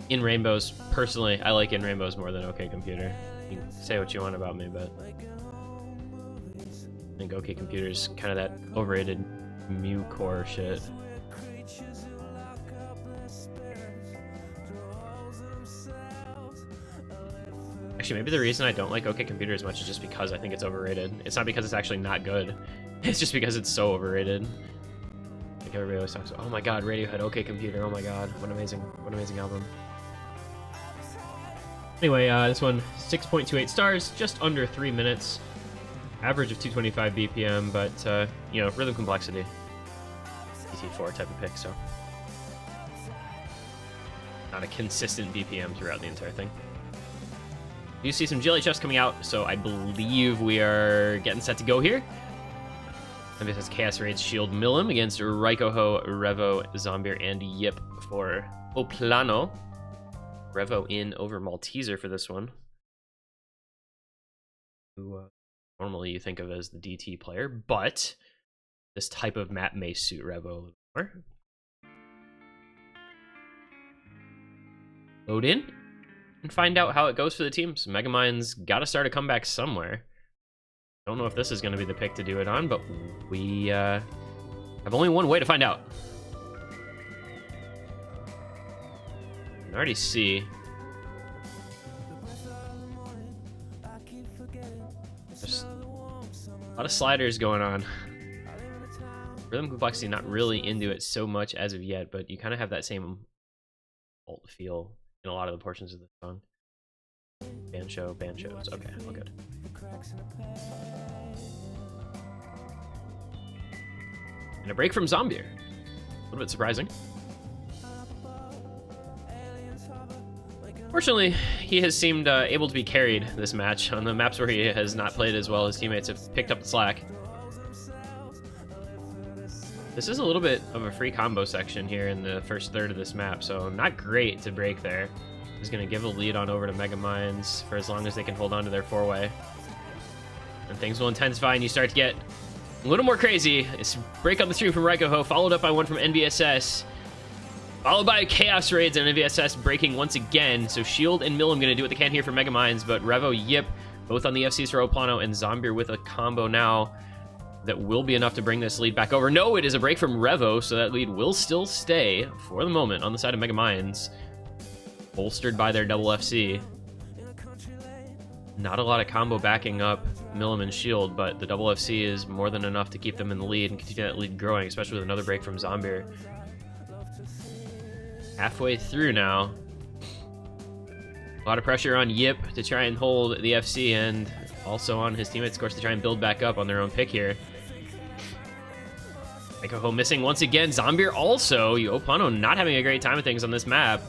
In Rainbows, personally, I like In Rainbows more than OK Computer. You can say what you want about me, but I think OK Computer is kind of that overrated Mew core shit. Actually, maybe the reason I don't like OK Computer as much is just because I think it's overrated. It's not because it's actually not good. It's just because it's so overrated. Like everybody always talks about, oh my god, Radiohead, OK Computer, oh my god, what an amazing album. Anyway, this one, 6.28 stars, just under 3 minutes. Average of 225 BPM, but, you know, rhythm complexity. DT4 type of pick, so. Not a consistent BPM throughout the entire thing. You see some GLHFs coming out, so I believe we are getting set to go here. And this is Chaos Raids Shield Millim against Raikoho, Revo, Zombie, and Yip for O Plano. Revo in over Malteser for this one. Who normally you think of as the DT player, but this type of map may suit Revo a little more. load in and find out how it goes for the teams. Megamind's got to start a comeback somewhere. Don't know if this is going to be the pick to do it on, but we have only one way to find out. You can already see there's a lot of sliders going on. Rhythm complexity not really into it so much as of yet, but you kind of have that same alt feel in a lot of the portions of the song. Banjos. Okay, all good. And a break from Zombier. A little bit surprising. Fortunately, he has seemed able to be carried this match. On the maps where he has not played as well, his teammates have picked up the slack. This is a little bit of a free combo section here in the first third of this map, so not great to break there. He's going to give a lead on over to Megaminds for as long as they can hold on to their four-way. And things will intensify, and you start to get a little more crazy. It's a break on the stream from Raikoho, followed up by one from NVSS. Followed by Chaos Raids and NVSS breaking once again. So Shield and Milim going to do what they can here for Megaminds, but Revo, Yip, both on the FCs for Plano, and Zombier with a combo now that will be enough to bring this lead back over. No, it is a break from Revo, so that lead will still stay for the moment on the side of Megaminds, bolstered by their double FC. Not a lot of combo backing up Milim and Shield, but the double FC is more than enough to keep them in the lead and continue that lead growing, especially with another break from Zombier. Halfway through now. A lot of pressure on Yip to try and hold the FC, and also on his teammates, of course, to try and build back up on their own pick here. Raikoho missing once again. Zombier also. Plano not having a great time of things on this map.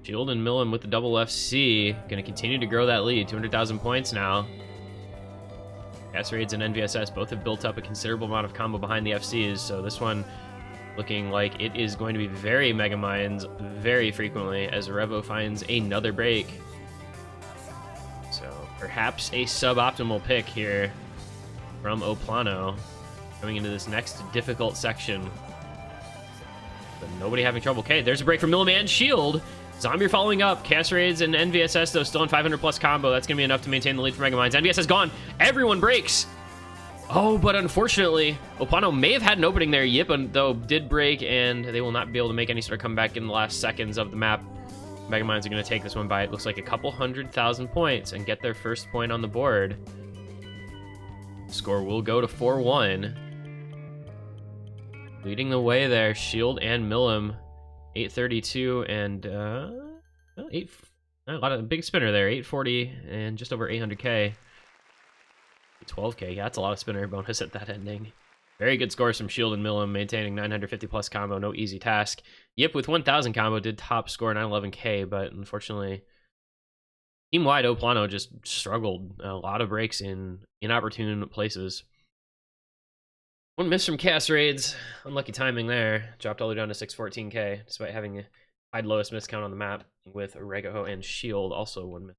Shield and Milim with the double FC. Going to continue to grow that lead. 200,000 points now. Gas Raids and NVSS both have built up a considerable amount of combo behind the FCs, so this one looking like it is going to be very Megaminds very frequently as Revo finds another break. So perhaps a suboptimal pick here from Plano coming into this next difficult section. But nobody having trouble. Okay, there's a break from Milim and Shield. Zombier following up. Chaos Raids and NVSS, though, still in 500 plus combo. That's going to be enough to maintain the lead for Megaminds. NVSS gone. Everyone breaks. Oh, but unfortunately, Plano may have had an opening there. Yip, though, did break, and they will not be able to make any sort of comeback in the last seconds of the map. Megaminds are going to take this one by, it looks like, a couple 100,000 points and get their first point on the board. Score will go to 4-1. Leading the way there, Shield and Milim. 832 and a lot of big spinner there. 840 and just over 800k. 12k. Yeah, that's a lot of spinner bonus at that ending. Very good scores from Shield and Milim, maintaining 950 plus combo. No easy task. Yip with 1000 combo did top score 911k, but unfortunately, team-wide Plano just struggled. A lot of breaks in inopportune places. One miss from Chaos Raids. Unlucky timing there. Dropped all the way down to 614k, despite having a high lowest miss count on the map with Raikoho and Shield. Also one miss.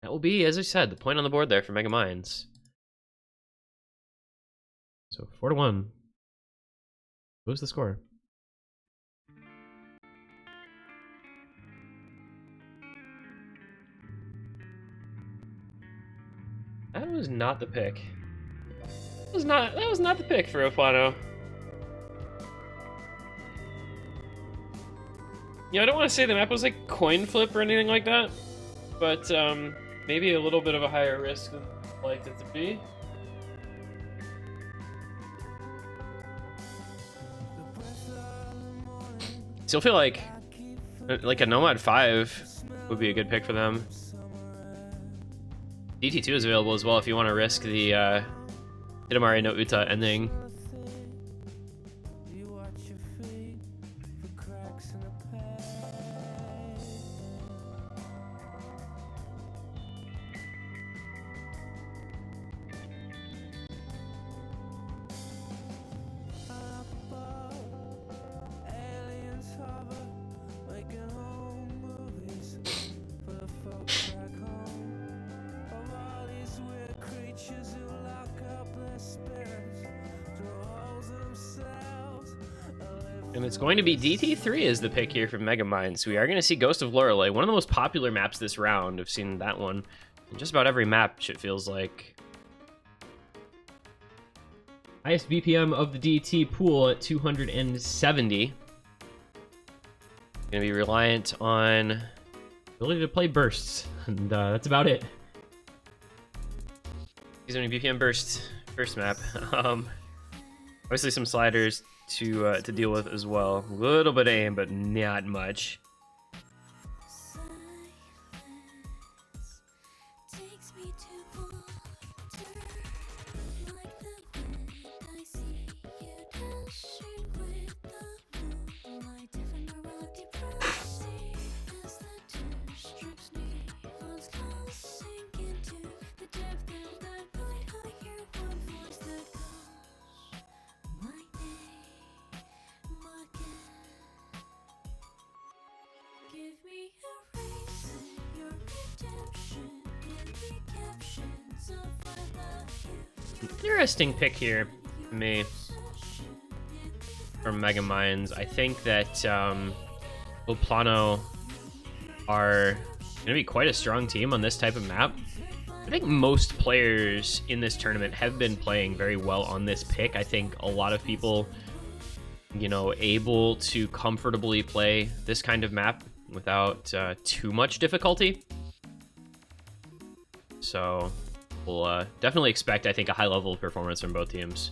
That will be, as I said, the point on the board there for Megaminds. So 4-1. Who's the score? That was not the pick. That was not the pick for Plano. Yeah, I don't want to say the map was like coin flip or anything like that, but maybe a little bit of a higher risk than I'd like it to be. Still feel like a Nomad 5 would be a good pick for them. DT2 is available as well if you want to risk the Hidamari no Uta ending. And it's going to be DT3 as the pick here from Megamind. So we are going to see Ghost of Lorelei, one of the most popular maps this round. I've seen that one in just about every map, it feels like. Highest BPM of the DT pool at 270. Going to be reliant on ability to play bursts, and that's about it. He's only BPM burst map. Obviously some sliders to deal with as well. A little bit of aim, but not much. Interesting pick here for me from Megaminds. I think that plano are going to be quite a strong team on this type of map. I think most players in this tournament have been playing very well on this pick. I think a lot of people, you know, able to comfortably play this kind of map without too much difficulty. So we'll definitely expect, I think, a high level of performance from both teams.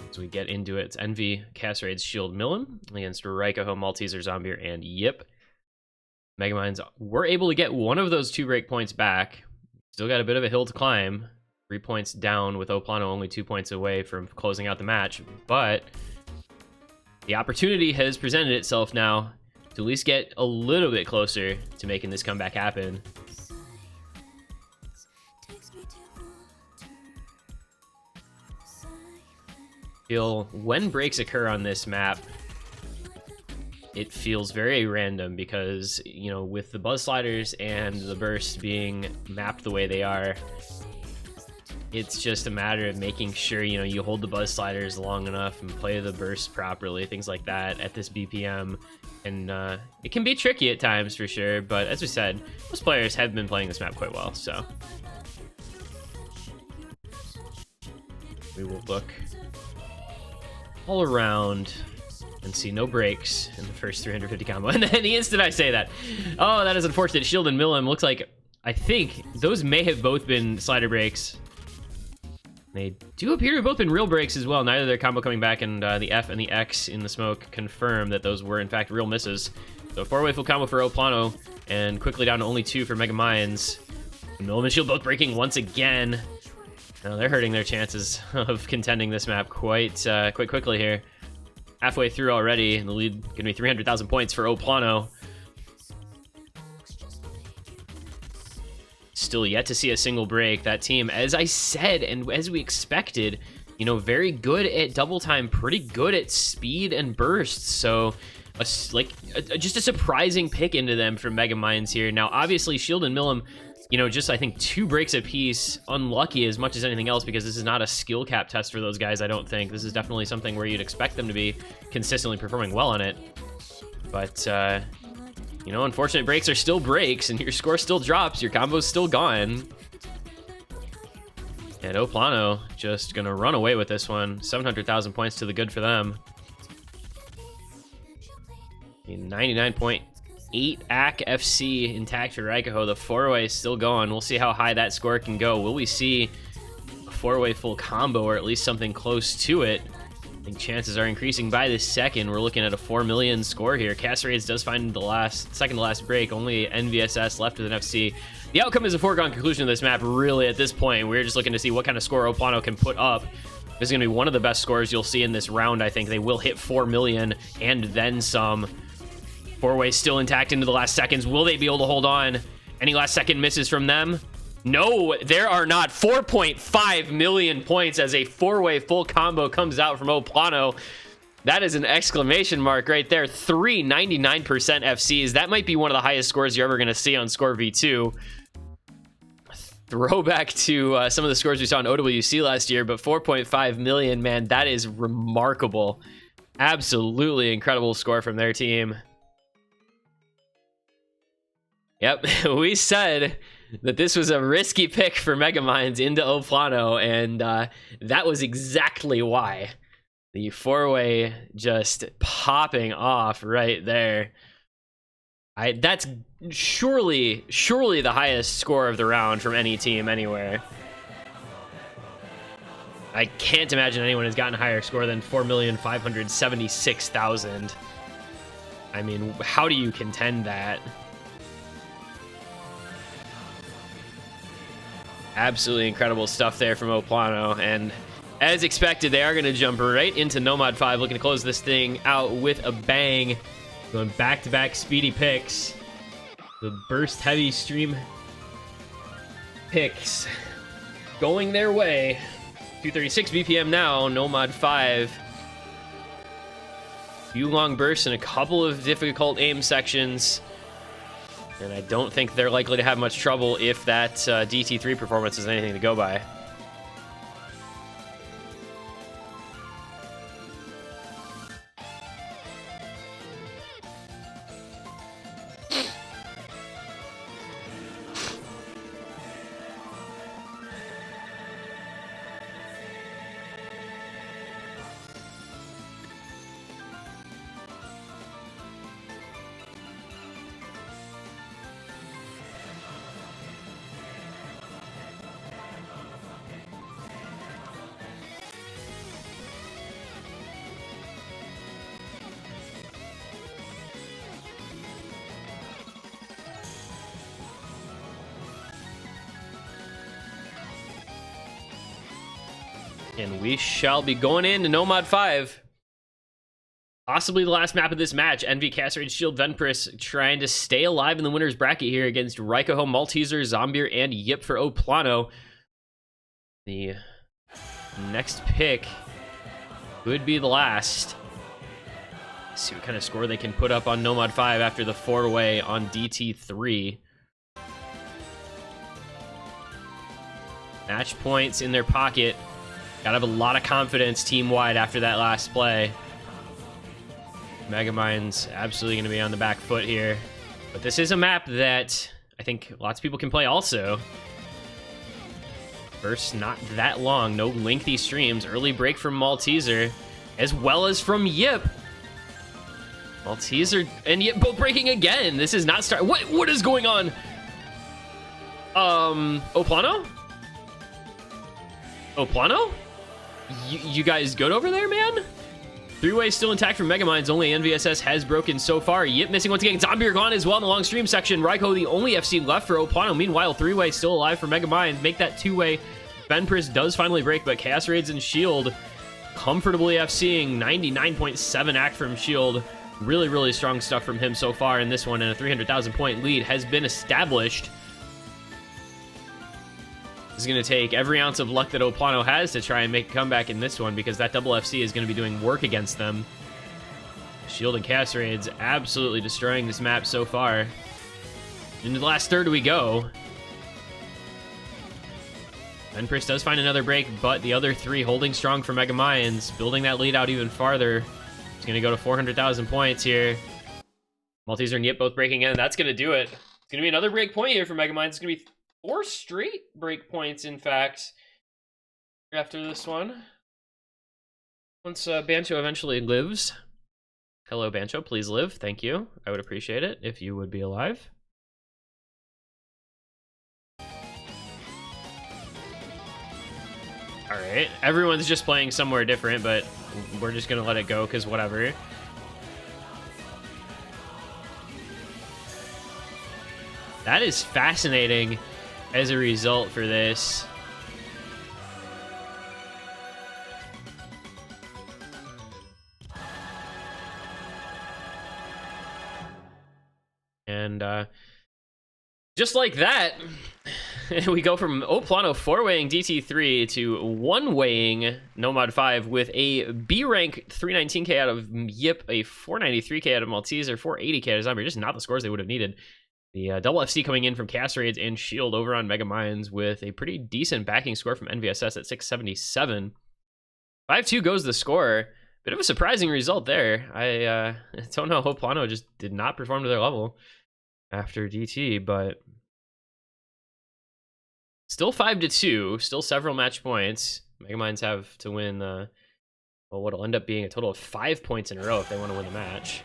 As we get into it, it's Envy, Cast Raids, Shield, Millen against Raikaho, Malteser, Zombier, and Yip. Megaminds were able to get one of those 2 break points back. Still got a bit of a hill to climb. 3 points down with plano only 2 points away from closing out the match. But the opportunity has presented itself now to at least get a little bit closer to making this comeback happen. When breaks occur on this map, it feels very random because, you know, with the buzz sliders and the bursts being mapped the way they are, it's just a matter of making sure, you know, you hold the buzz sliders long enough and play the bursts properly, things like that at this BPM. And it can be tricky at times for sure, but as we said, most players have been playing this map quite well, so we will look all around and see no breaks in the first 350 combo. And then the instant I say that, oh, that is unfortunate. Shield and Millen looks like, I think those may have both been slider breaks. They do appear to have both been real breaks as well. Neither their combo coming back, and the F and the X in the smoke confirm that those were in fact real misses. So 4-way full combo for plano, and quickly down to only 2 for Megaminds. Millen and Shield both breaking once again. Now they're hurting their chances of contending this map quite quickly here. Halfway through already, and the lead gonna be 300,000 points for plano. Still yet to see a single break. That team, as I said, and as we expected, you know, very good at double time, pretty good at speed and bursts. So, just a surprising pick into them from Megaminds here. Now, obviously, Shield and Millen, you know, just I think 2 breaks apiece, unlucky as much as anything else, because this is not a skill cap test for those guys. I don't think this is definitely something where you'd expect them to be consistently performing well on it. But you know, unfortunate breaks are still breaks, and your score still drops. Your combo's still gone. And plano just gonna run away with this one. 700,000 points to the good for them. 99.8 AC FC intact for Raikaho. The 4-way is still going. We'll see how high that score can go. Will we see a 4-way full combo, or at least something close to it? I think chances are increasing by the second. We're looking at a 4 million score here. Cast Raids does find the second to last break. Only NVSS left with an FC. The outcome is a foregone conclusion of this map, really, at this point. We're just looking to see what kind of score plano can put up. This is going to be one of the best scores you'll see in this round, I think. They will hit 4 million and then some. 4-way still intact into the last seconds. Will they be able to hold on? Any last second misses from them? No, there are not. 4.5 million points as a 4-way full combo comes out from plano. That is an exclamation mark right there. 399% FCs. That might be one of the highest scores you're ever going to see on Score V2. Throwback to some of the scores we saw in OWC last year, but 4.5 million, man, that is remarkable. Absolutely incredible score from their team. Yep, we said that this was a risky pick for Megaminds into O Plano, and that was exactly why. The four-way just popping off right there. That's surely the highest score of the round from any team anywhere. I can't imagine anyone has gotten a higher score than 4,576,000. I mean, how do you contend that? Absolutely incredible stuff there from O Plano, and as expected, they are going to jump right into Nomad 5, looking to close this thing out with a bang. Going back-to-back speedy picks. The burst heavy stream picks going their way. 236 BPM now, Nomad 5. Few long bursts and a couple of difficult aim sections. And I don't think they're likely to have much trouble if that DT3 performance is anything to go by. And we shall be going into Nomad 5. Possibly the last map of this match. Envy, Castrate, Shield, Venpris trying to stay alive in the winner's bracket here against Raikoho, Malteser, Zombier, and Yip for O Plano. The next pick could be the last. Let's see what kind of score they can put up on Nomad 5 after the four-way on DT3. Match points in their pocket. Gotta have a lot of confidence team-wide after that last play. Megaminds absolutely going to be on the back foot here. But this is a map that I think lots of people can play also. First, not that long. No lengthy streams. Early break from Malteser, as well as from Yip. Malteser and Yip both breaking again. This is not start. What is going on? O Plano? O Plano? You guys good over there, man? Three-way still intact for Megaminds. Only NVSS has broken so far. Yip missing once again. Zombie gone as well in the long stream section. Raiko the only FC left for O Plano. Meanwhile, three-way still alive for Megaminds. Make that two-way. Venpris does finally break, but Chaos Raids and Shield comfortably FCing. 99.7 act from Shield. Really strong stuff from him so far in this one, and a 300,000 point lead has been established. This is going to take every ounce of luck that O Plano has to try and make a comeback in this one, because that double FC is going to be doing work against them. Shield and Chaos Raids absolutely destroying this map so far. Into the last third we go. Venpris does find another break, but the other three holding strong for Megaminds, building that lead out even farther. It's going to go to 400,000 points here. Malteser and Yip both breaking in. That's going to do it. It's going to be another break point here for Megaminds. It's going to be 4 straight break points, in fact, after this one. Once Bancho eventually lives. Hello, Bancho. Please live. Thank you. I would appreciate it if you would be alive. Alright. Everyone's just playing somewhere different, but we're just going to let it go because whatever. That is fascinating as a result for this. And just like that, we go from O Plano 4-weighing DT3 to 1-weighing Nomad 5 with a B rank 319k out of Yip, a 493k out of Malteser, 480k out of Zombie. Just not the scores they would have needed. The double FC coming in from Chaos Raids and Shield over on Megaminds with a pretty decent backing score from NVSS at 677. 5-2 goes the score. Bit of a surprising result there. I don't know. Hope Plano just did not perform to their level after DT, but still 5-2. Still several match points. Megaminds have to win, well, what'll end up being a total of 5 points in a row if they want to win the match.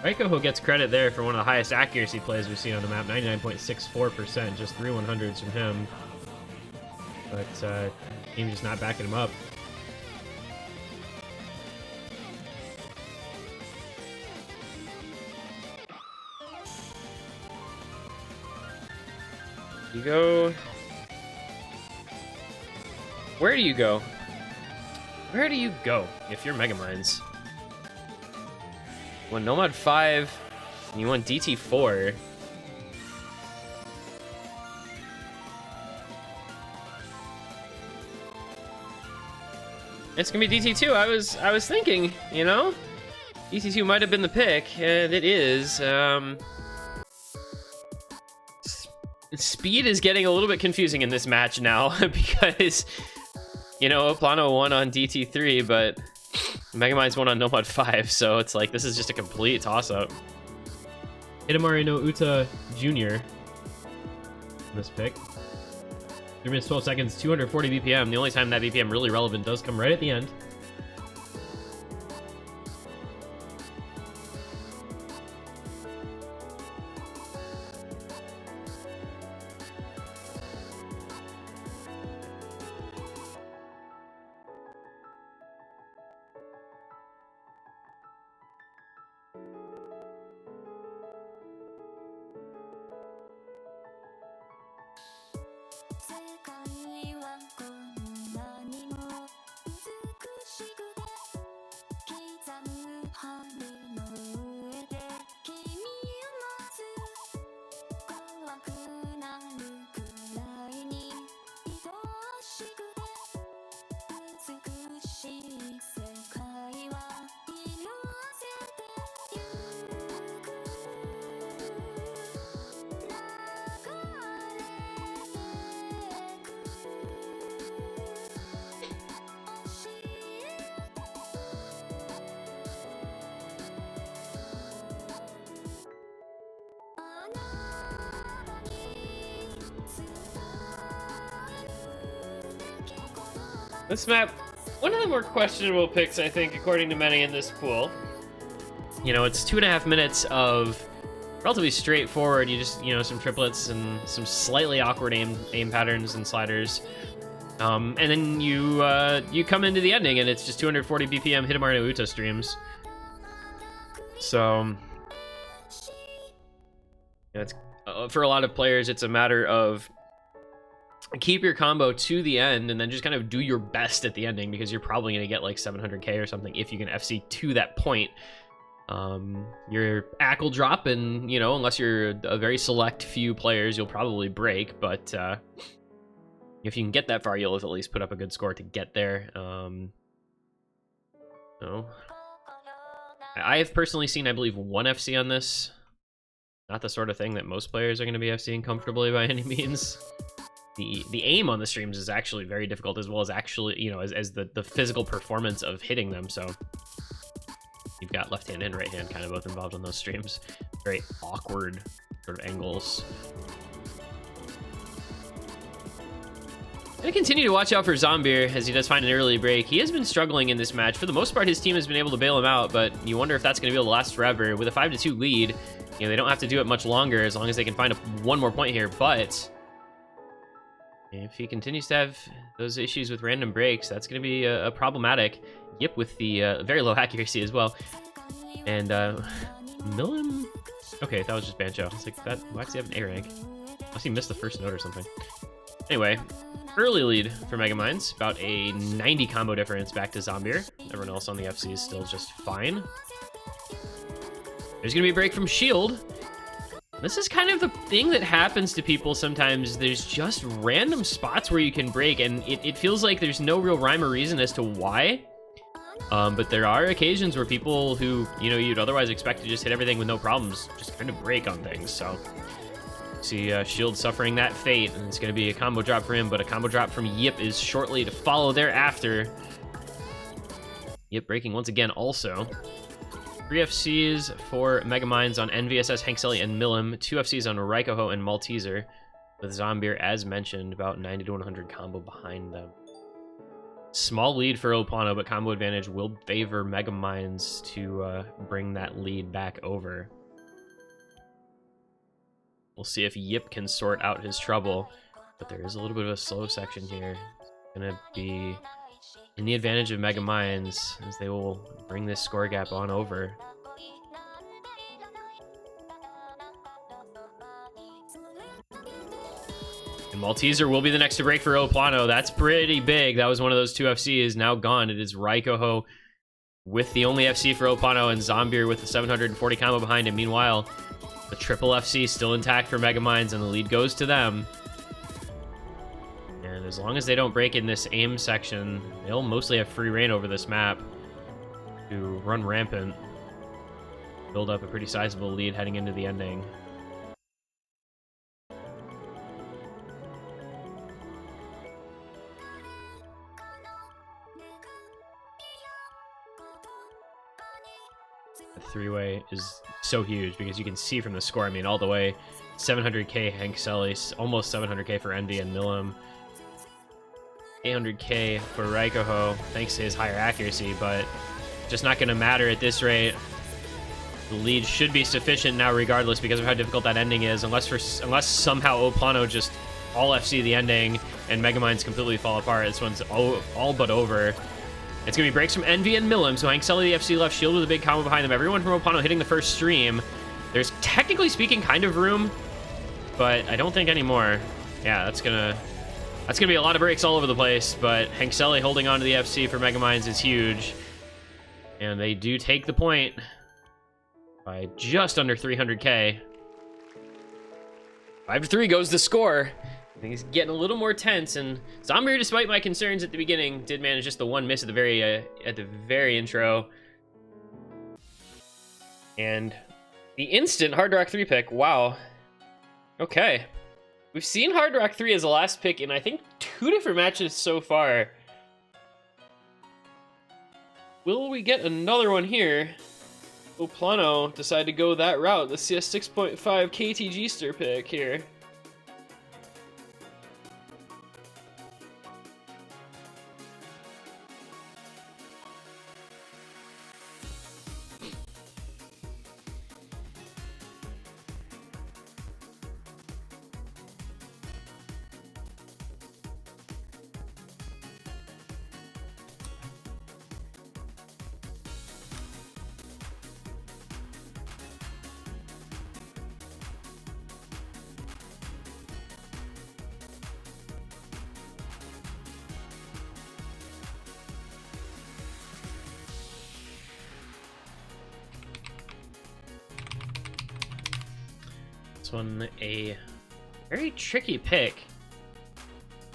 Raiko, who gets credit there for one of the highest accuracy plays we've seen on the map, 99.64%, just 3 100s from him. But team just not backing him up. You go. Where do you go? Where do you go if you're Megaminds? You want Nomad 5, and you want DT 4. It's gonna be DT 2. I was thinking, you know, DT 2 might have been the pick, and it is. Speed is getting a little bit confusing in this match now because, you know, Plano won on DT 3, but Megaminds won on Nomad 5, so it's like this is just a complete toss-up. Hidamari no Uta Jr. This pick. 3 minutes 12 seconds, 240 BPM. The only time that BPM really relevant does come right at the end. This map, one of the more questionable picks, I think, according to many in this pool. You know, it's 2.5 minutes of relatively straightforward. You just, you know, some triplets and some slightly awkward aim patterns and sliders. And then you come into the ending, and it's just 240 BPM Hidamari no Uta streams. So, yeah, it's, for a lot of players, it's a matter of keep your combo to the end and then just kind of do your best at the ending, because you're probably going to get like 700k or something if you can FC to that point. Your ACK will drop, and, you know, unless you're a very select few players, you'll probably break, but if you can get that far, you'll at least put up a good score to get there. No. I have personally seen, I believe, 1 FC on this. Not the sort of thing that most players are going to be FCing comfortably by any means. The aim on the streams is actually very difficult, as well as actually, you know, as the physical performance of hitting them. So you've got left hand and right hand kind of both involved on those streams. Very awkward sort of angles. Gonna continue to watch out for Zombie as he does find an early break. He has been struggling in this match. For the most part, his team has been able to bail him out, but you wonder if that's going to be able to last forever. With a 5-2 lead, you know, they don't have to do it much longer as long as they can find one more point here. But if he continues to have those issues with random breaks, that's going to be a problematic. Yip with the very low accuracy as well. And Milim? Okay, that was just Bancho. I was like, why does he have an A rank? Unless he missed the first note or something. Anyway, early lead for Megaminds. About a 90 combo difference back to Zombier. Everyone else on the FC is still just fine. There's going to be a break from Shield. This is kind of the thing that happens to people sometimes. There's just random spots where you can break, and it feels like there's no real rhyme or reason as to why. But there are occasions where people who, you know, you'd otherwise expect to just hit everything with no problems just kind of break on things. So see Shield suffering that fate, and it's going to be a combo drop for him, but a combo drop from Yip is shortly to follow thereafter. Yip breaking once again also. 3 FCs for Megaminds on NVSS, Hankselli, and Milim. 2 FCs on Raikoho and Malteser, with Zombir, as mentioned, about 90 to 100 combo behind them. Small lead for Oplano, but combo advantage will favor Megaminds to bring that lead back over. We'll see if Yip can sort out his trouble, but there is a little bit of a slow section here. It's going to be in the advantage of Megaminds, as they will bring this score gap on over. And Malteser will be the next to break for Oplano. That's pretty big. That was one of those 2 FCs. Now gone. It is Raikoho with the only FC for Oplano, and Zombir with the 740 combo behind him. Meanwhile, the triple FC still intact for Megaminds, and the lead goes to them. And as long as they don't break in this aim section, they'll mostly have free reign over this map to run rampant, build up a pretty sizable lead heading into the ending. The three-way is so huge because you can see from the score, I mean, all the way 700k Hankselli, almost 700k for Envy and Milim, 800k for Raikoho, thanks to his higher accuracy, but just not going to matter at this rate. The lead should be sufficient now regardless because of how difficult that ending is, unless somehow Oplano just all FC the ending and Megaminds completely fall apart. This one's all but over. It's going to be breaks from Envy and Milim, so Hankselli the FC left, Shield with a big combo behind them. Everyone from Oplano hitting the first stream. There's, technically speaking, kind of room, but I don't think anymore. Yeah, that's gonna be a lot of breaks all over the place, but Hankselli holding on to the FC for Megaminds is huge. And they do take the point by just under 300k. 5-3 goes the score. I think he's getting a little more tense, and Zombir, despite my concerns at the beginning, did manage just the one miss at the very intro. And the instant Hard Rock 3 pick, wow. Okay. We've seen Hard Rock 3 as a last pick in, I think, 2 different matches so far. Will we get another one here? Oplano decided to go that route. Let's see a 6.5 KTG stir pick here. One a very tricky pick.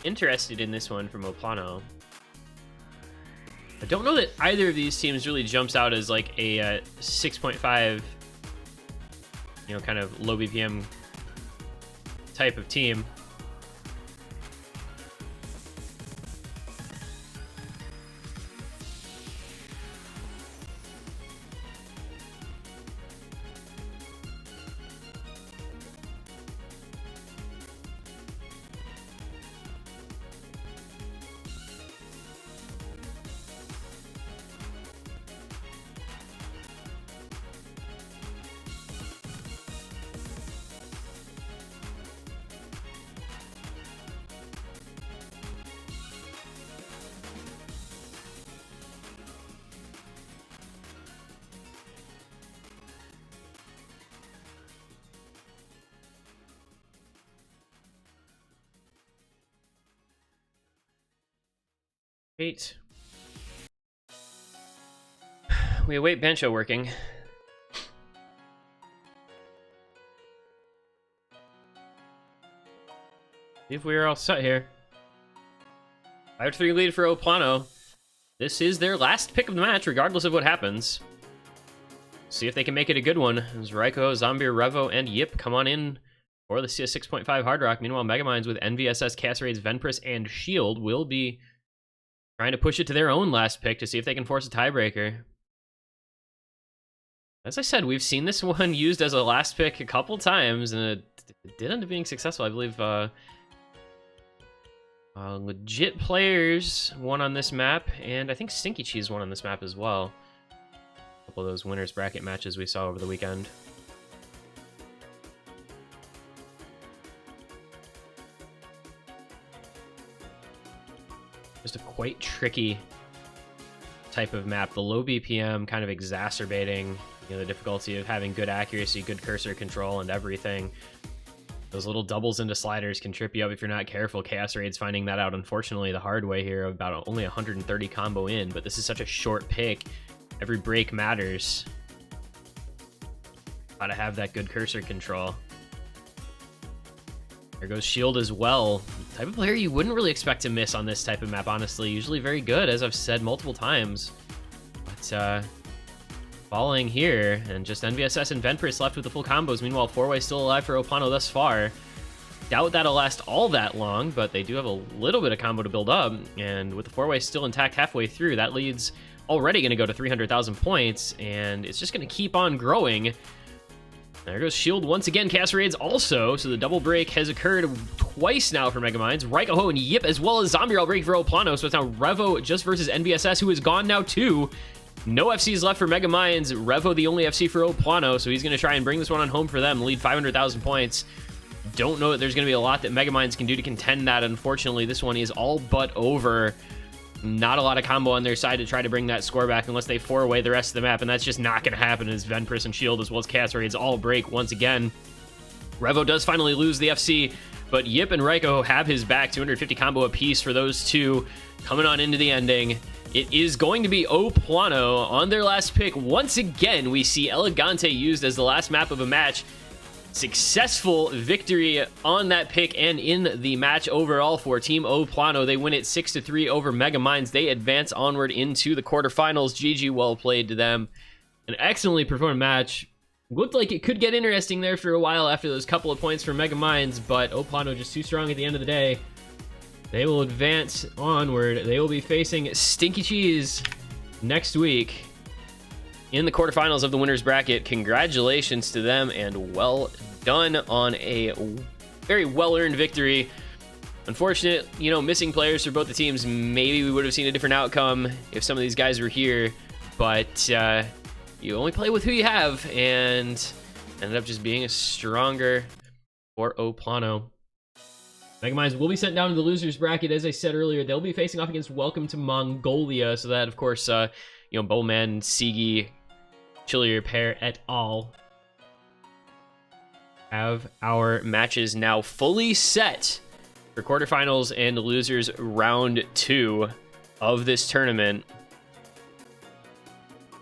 Interested in this one from Oplano. I don't know that either of these teams really jumps out as like a 6.5, you know, kind of low BPM type of team. Wait. We await Bencho working. See if we are all set here. 5-3 lead for Oplano. this is their last pick of the match, regardless of what happens. See if they can make it a good one. As Raiko, Zombie, Revo, and Yip come on in for the CS 6.5 Hard Rock. Meanwhile, Megaminds with NVSS, Casserades, Venpress, and Shield will be trying to push it to their own last pick to see if they can force a tiebreaker. As I said, we've seen this one used as a last pick a couple times, and it did end up being successful. I believe Legit Players won on this map, and I think Stinky Cheese won on this map as well. A couple of those winners bracket matches we saw over the weekend. Just a quite tricky type of map. The low BPM kind of exacerbating, you know, the difficulty of having good accuracy, good cursor control, and everything. Those little doubles into sliders can trip you up if you're not careful. Chaos Raid's finding that out, unfortunately, the hard way here, about only 130 combo in, but this is such a short pick. Every break matters. Gotta have that good cursor control. There goes Shield as well. Type of player you wouldn't really expect to miss on this type of map, honestly. Usually very good, as I've said multiple times. But falling here, and just NVSS and Venpress left with the full combos. Meanwhile, 4-way still alive for Opano thus far. Doubt that'll last all that long, but they do have a little bit of combo to build up. And with the 4-way still intact halfway through, that lead's already going to go to 300,000 points, and it's just going to keep on growing. There goes Shield once again. Casserades also, so the double break has occurred twice now for Megaminds. Raiko and Yip, as well as Zombie all break for Plano, so it's now Revo just versus NVSS, who is gone now too. No FCs left for Megaminds. Revo the only FC for Plano, so he's going to try and bring this one on home for them. Lead 500,000 points. Don't know that there's going to be a lot that Megaminds can do to contend that. Unfortunately, this one is all but over. Not a lot of combo on their side to try to bring that score back unless they 4-away the rest of the map, and that's just not going to happen as Venpress and Shield as well as Casserades all break once again. Revo does finally lose the FC, but Yip and Raiko have his back. 250 combo apiece for those two coming on into the ending. It is going to be Plano on their last pick. Once again, we see Elegante used as the last map of a match. Successful victory on that pick and in the match overall for Team Plano. They win it 6-3 over Megaminds. They advance onward into the quarterfinals. GG, well played to them. An excellently performed match. Looked like it could get interesting there for a while after those couple of points for Megaminds, but Plano just too strong at the end of the day. They will advance onward. They will be facing Stinky Cheese next week in the quarterfinals of the winners bracket. Congratulations to them, and well done on a very well-earned victory. Unfortunate, you know, missing players for both the teams. Maybe we would have seen a different outcome if some of these guys were here, but you only play with who you have, and ended up just being a stronger for Plano. Megaminds will be sent down to the losers bracket. As I said earlier, they'll be facing off against Welcome to Mongolia, so that, of course, you know, Bowman, Sigi, Chillier pair et al. Have our matches now fully set for quarterfinals and losers round 2 of this tournament.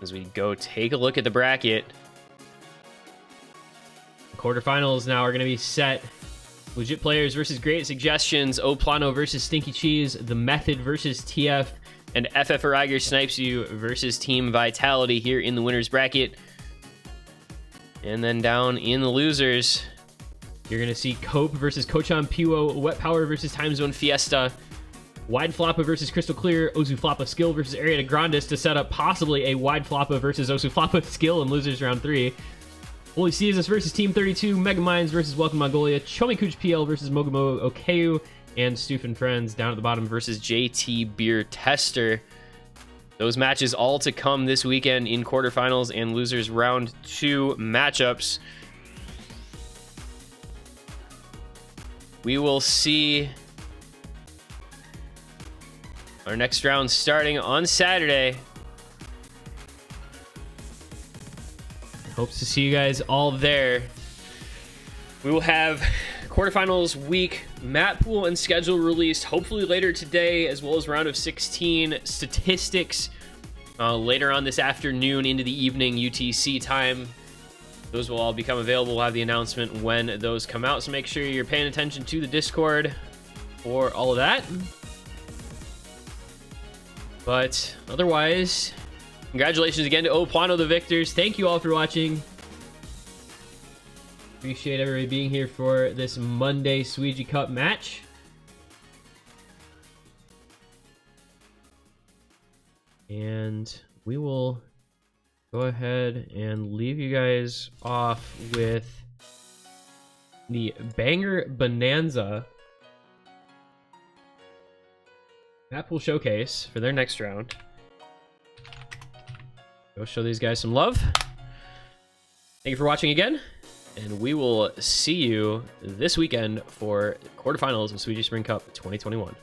As we go take a look at the bracket, the quarterfinals now are going to be set. Legit Players versus Great Suggestions, Plano versus Stinky Cheese, The Method versus TF, and FF Ariger Snipes You versus Team Vitality here in the winners bracket. And then down in the losers, you're going to see Cope versus Kochan Piwo, Wet Power versus Time Zone Fiesta, Wide Floppa versus Crystal Clear, Ozu Floppa Skill versus Arieta Grandis to set up possibly a Wide Floppa versus Ozu Floppa Skill in losers round 3. Holy Caesars versus Team 32, Megaminds versus Welcome Mongolia, Chomikuch PL versus Mogumo Okeu, and Stoof and Friends down at the bottom versus JT Beer Tester. Those matches all to come this weekend in quarterfinals and losers round 2 matchups. We will see our next round starting on Saturday. Hopes to see you guys all there. We will have quarterfinals week map pool and schedule released hopefully later today, as well as round of 16 statistics later on this afternoon into the evening UTC time. Those will all become available. We'll have the announcement when those come out, so make sure you're paying attention to the Discord for all of that. But otherwise, congratulations again to Plano, the victors. Thank you all for watching. Appreciate everybody being here for this Monday Suiji Cup match. And we will go ahead and leave you guys off with the Banger Bonanza Map Pool Showcase for their next round. Go show these guys some love. Thank you for watching again, and we will see you this weekend for quarterfinals of Suiji Spring Cup 2021.